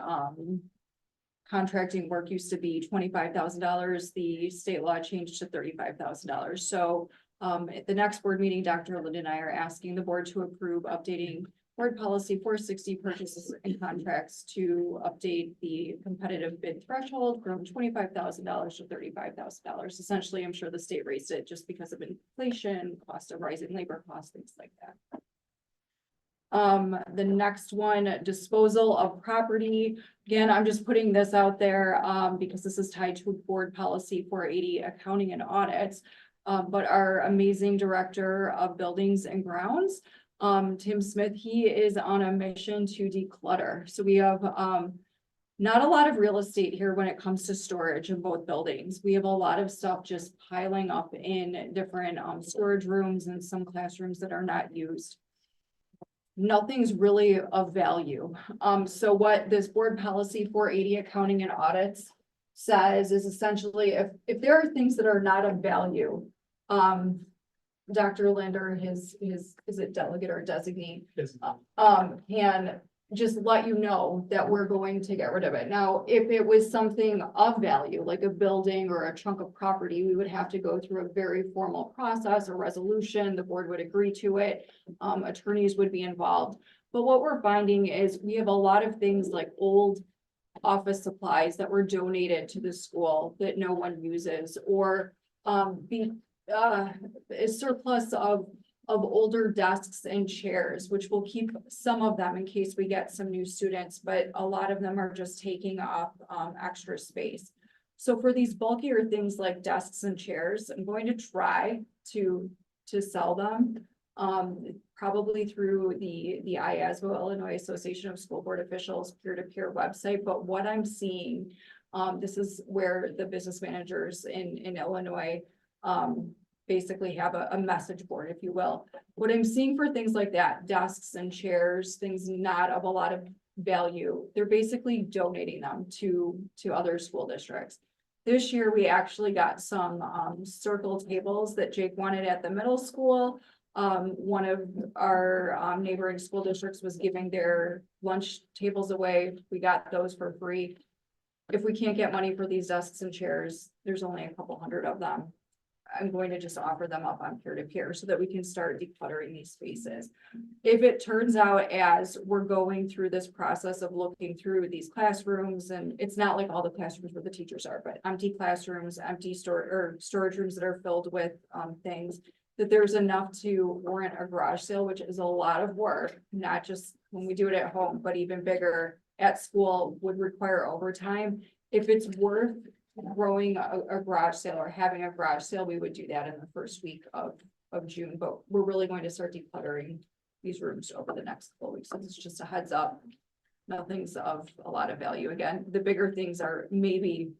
contracting work used to be $25,000. The state law changed to $35,000. So at the next board meeting, Dr. Lind and I are asking the board to approve updating board policy 460 purchases and contracts to update the competitive bid threshold from $25,000 to $35,000. Essentially, I'm sure the state raised it just because of inflation, cost of rising labor costs, things like that. The next one, disposal of property. Again, I'm just putting this out there because this is tied to board policy 480 accounting and audits. But our amazing director of buildings and grounds, Tim Smith, he is on a mission to declutter. So we have not a lot of real estate here when it comes to storage in both buildings. We have a lot of stuff just piling up in different storage rooms and some classrooms that are not used. Nothing's really of value. So what this board policy 480 accounting and audits says is essentially if there are things that are not of value, Dr. Linder, is it delegate or designee? Can just let you know that we're going to get rid of it. Now, if it was something of value, like a building or a chunk of property, we would have to go through a very formal process, a resolution, the board would agree to it, attorneys would be involved. But what we're finding is we have a lot of things like old office supplies that were donated to the school that no one uses, or a surplus of older desks and chairs, which will keep some of them in case we get some new students, but a lot of them are just taking up extra space. So for these bulkier things like desks and chairs, I'm going to try to sell them, probably through the IASBO, Illinois Association of School Board Officials peer-to-peer website. But what I'm seeing, this is where the business managers in Illinois basically have a message board, if you will. What I'm seeing for things like that, desks and chairs, things not of a lot of value, they're basically donating them to other school districts. This year, we actually got some circle tables that Jake wanted at the middle school. One of our neighboring school districts was giving their lunch tables away. We got those for free. If we can't get money for these desks and chairs, there's only a couple hundred of them. I'm going to just offer them up on peer-to-peer so that we can start decluttering these spaces. If it turns out as we're going through this process of looking through these classrooms, and it's not like all the classrooms where the teachers are, but empty classrooms, empty storage rooms that are filled with things, that there's enough to warrant a garage sale, which is a lot of work, not just when we do it at home, but even bigger at school, would require overtime. If it's worth growing a garage sale or having a garage sale, we would do that in the first week of June, but we're really going to start decluttering these rooms over the next couple of weeks. So it's just a heads up. Nothing's of a lot of value. Again, the bigger things are maybe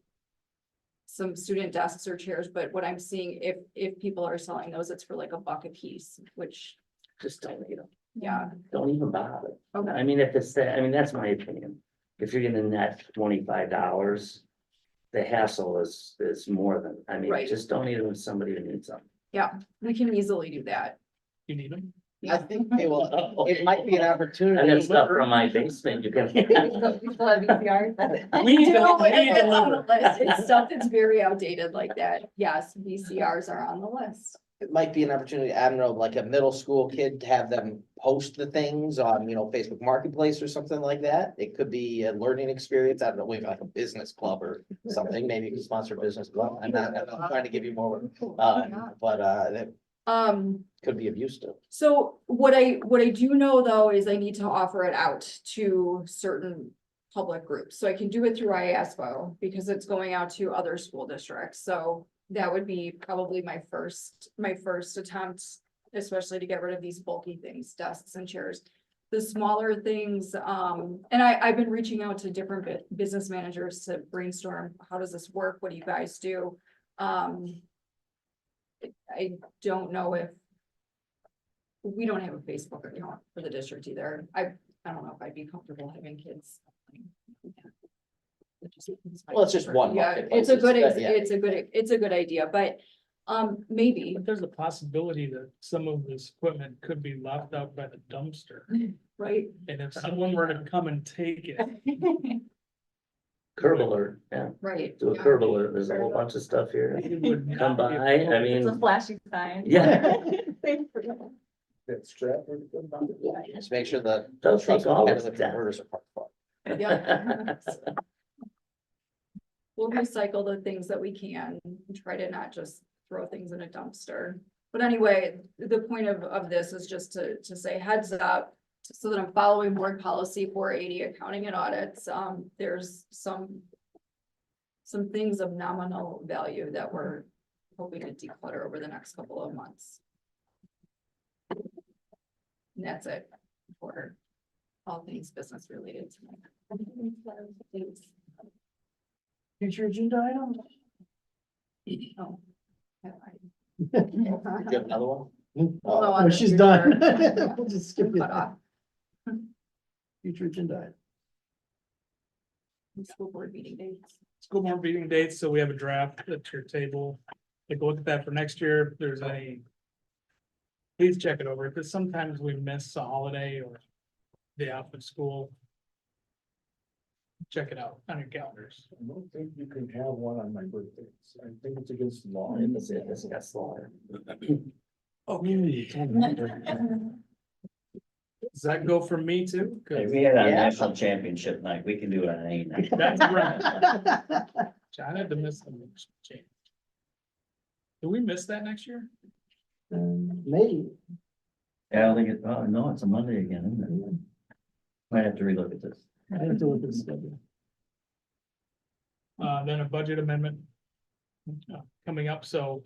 some student desks or chairs, but what I'm seeing, if people are selling those, it's for like $1 a piece, which Just don't need them. yeah. Don't even bother. Okay. I mean, if it's that, I mean, that's my opinion. If you're gonna net $25, the hassle is more than, I mean, Right. just don't need them to somebody who needs them. Yeah, we can easily do that. You need them? I think, it will, it might be an I opportunity. got stuff from my basement, you can. We still have VCRs. We do, don't- we it's on deliver. the list. It's stuff that's very outdated like that. Yes, VCRs are on the list. It might be an opportunity, I don't know, like a middle school kid to have them post the things on, Facebook Marketplace or something like that. It could be a learning experience. I don't know, maybe like a business club or something, maybe you can sponsor a business club. I'm not trying to give you more, but that could be of use to. So what I do know though is I need to offer it out to certain public groups. So I can do it through IASBO because it's going out to other school districts. So that would be probably my first attempt, especially to get rid of these bulky things, desks and chairs. The smaller things, and I've been reaching out to different business managers to brainstorm, how does this work? What do you guys do? I don't know if we don't have a Facebook account for the district either. I don't know if I'd be comfortable having kids. Well, it's just one Yeah, marketplace. it's a good, Yeah. it's a good idea, but, maybe, But there's a possibility that some of this equipment could be left out by the dumpster. right? And if someone were to come and take it, Curb alert, yeah, Right. do a curb alert, there's a whole bunch of stuff here. it would not Come be by, I appropriate. mean, flashing sign. yeah, That strap. Just make sure the don't trucks take all and of the it down. converters are parked far. Yeah. We'll recycle the things that we can, and try to not just throw things in a dumpster. But anyway, the point of this is just to say heads up, so that I'm following board policy 480 accounting and audits. There's some things of nominal value that we're hoping to declutter over the next couple of months. And that's it for all things business related tonight. Future agenda item? Oh. Yeah, Do you have another one? No, Oh, on Oh, the she's future. done. We'll just skip it. Cut off. Future agenda item. School board meeting dates. School board meeting dates, so we have a draft at your table. Take a look at that for next year, if there's any. Please check it over, because sometimes we miss a holiday or day off of school. Check it out on your calendars. I don't think you can have one on my birthday. I think it's against the law. This got slaughtered. Okay. Does that go for me too? 'Cause Hey, we had a Yeah. national championship night. We can do it on any night. That's right. John had to miss the change. Do we miss that next year? Maybe. Yeah, I don't think oh, no, it's a Monday again, isn't it? Might have to relook at this. I have to look at the schedule. Then a budget amendment. Coming up, so.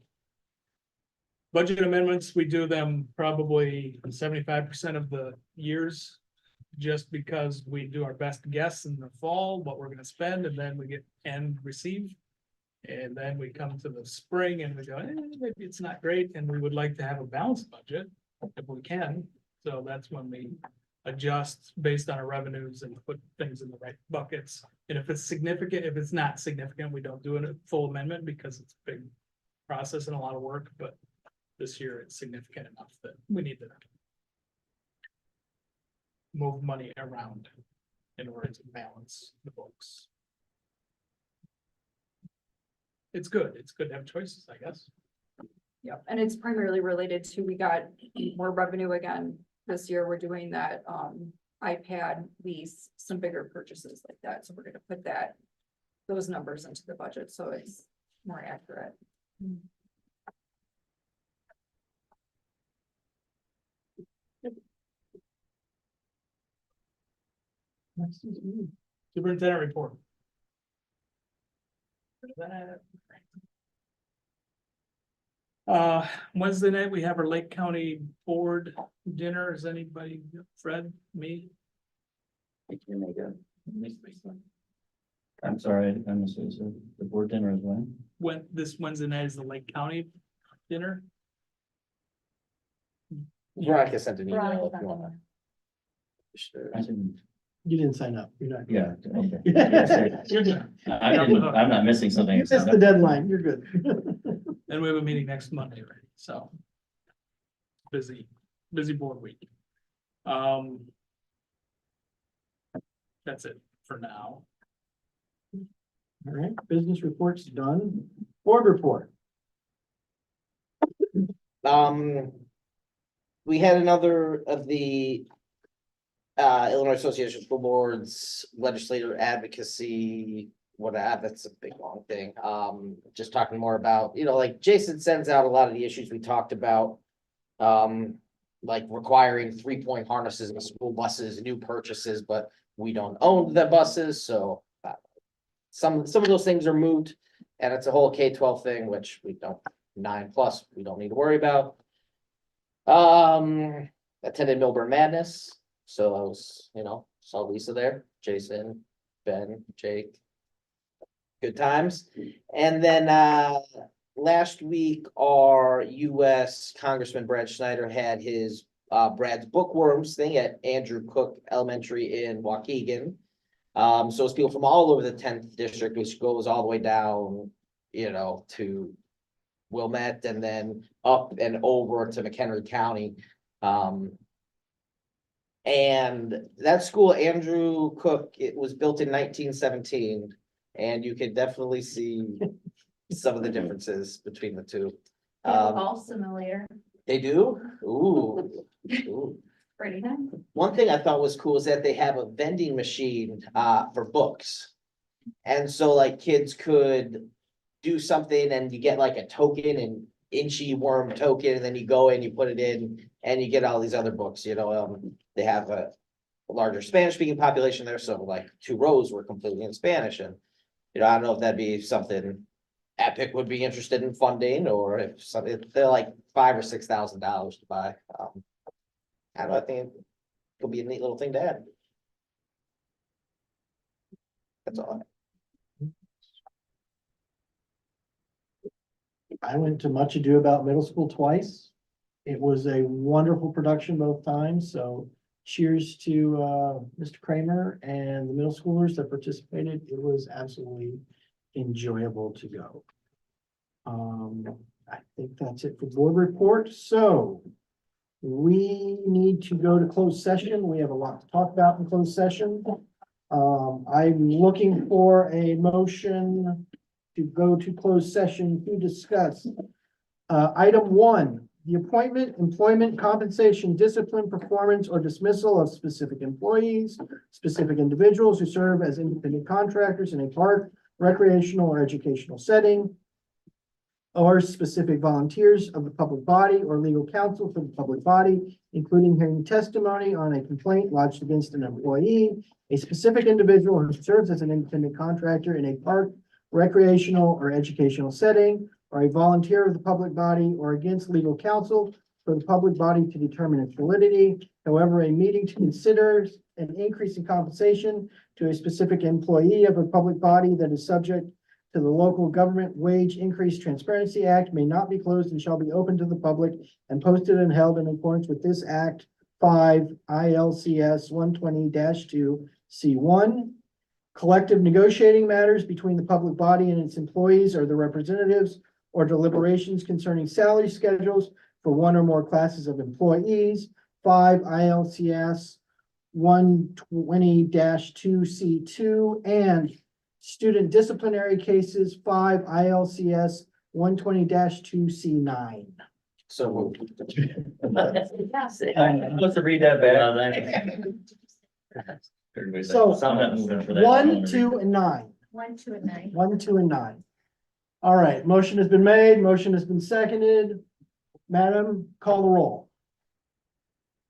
Budget amendments, we do them probably 75% of the years. Just because we do our best guess in the fall, what we're gonna spend, and then we get and receive. And then we come to the spring and we go, maybe it's not great, and we would like to have a balanced budget if we can. So that's when we adjust based on our revenues and put things in the right buckets. And if it's significant, if it's not significant, we don't do a full amendment because it's a big process and a lot of work, but this year it's significant enough that we need to move money around in order to balance the books. It's good to have choices, I guess. Yep, and it's primarily related to, we got more revenue again this year. We're doing that iPad lease, some bigger purchases like that. So we're gonna put those numbers into the budget, so it's more accurate. Superintendent report. Wednesday night, we have our Lake County Board dinner. Is anybody, Fred, me? I'm sorry, I missed what you said. The board dinner is when? This Wednesday night is the Lake County dinner. Veronica sent an email Veronica if you wanna. I didn't, You didn't sign up. You're not. yeah, okay. Yes, You're good. I'm not missing something. You missed the deadline. You're good. And we have a meeting next Monday, right? So. Busy. busy board week. That's it for now. All right, business reports done. Board report. We had another of the Illinois Association of School Boards legislator advocacy, that's a big long thing. Just talking more about, like Jason sends out a lot of the issues we talked about. Like requiring 3-point harnesses in school buses, new purchases, but we don't own the buses, so some of those things are moved. And it's a whole K-12 thing, which we don't, 9+, we don't need to worry about. Attended Milburn Madness, so I was, saw Lisa there, Jason, Ben, Jake. Good times. And then last week, our US Congressman Brad Schneider had his Brad's Bookworms thing at Andrew Cook Elementary in Waukegan. So it's people from all over the 10th district, which goes all the way down, to Wilmette and then up and over to McHenry County. And that school, Andrew Cook, it was built in 1917, and you can definitely see some of the differences between the two. They look all similar, They do? Ooh. pretty nice. One thing I thought was cool is that they have a vending machine for books. And so like kids could do something and you get like a token, and Inchy Worm token, and then you go in, you put it in, and you get all these other books, they have a larger Spanish speaking population there, so like 2 rows were completely in Spanish, and I don't know if that'd be something Epic would be interested in funding, or if something, they're like $5,000 or $6,000 to buy. I don't know, I think it could be a neat little thing to add. That's all. I went to Much Ado About Middle School twice. It was a wonderful production both times, so cheers to Mr. Kramer and the middle schoolers that participated. It was absolutely enjoyable to go. I think that's it for board report. So we need to go to closed session. We have a lot to talk about in closed session. I'm looking for a motion to go to closed session to discuss item 1, the appointment, employment, compensation, discipline, performance, or dismissal of specific employees, specific individuals who serve as independent contractors in a park, recreational, or educational setting, or specific volunteers of the public body or legal counsel for the public body, including hearing testimony on a complaint lodged against an employee, a specific individual who serves as an independent contractor in a park, recreational, or educational setting, or a volunteer of the public body, or against legal counsel for the public body to determine its validity. However, a meeting to consider an increase in compensation to a specific employee of a public body that is subject to the Local Government Wage Increase Transparency Act may not be closed and shall be open to the public and posted and held in accordance with this Act 5 ILCS 120-2 C1. Collective negotiating matters between the public body and its employees or the representatives, or deliberations concerning salary schedules for one or more classes of employees. 5 ILCS 120-2 C2, and student disciplinary cases 5 ILCS 120-2 C9. So moved. I'm supposed to read that back. So, I'm not moving for that. 1, 2, and 9. 1, 2, and 9. 1, 2, and 9. All right, motion has been made, motion has been seconded. Madam, call the roll.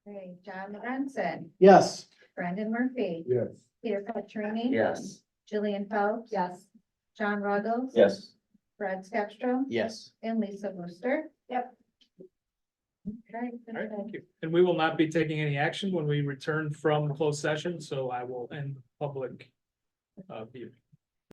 Okay, John Lorenzen, Yes. Brendan Murphy, Yes. Peter Petrini. Yes. Jillian Phelps. Yes. John Ruggles. Yes. Brad Skepstrom Yes. and Lisa Brewster. Yep. Okay. All right, thank you. And we will not be taking any action when we return from closed session, so I will end public view.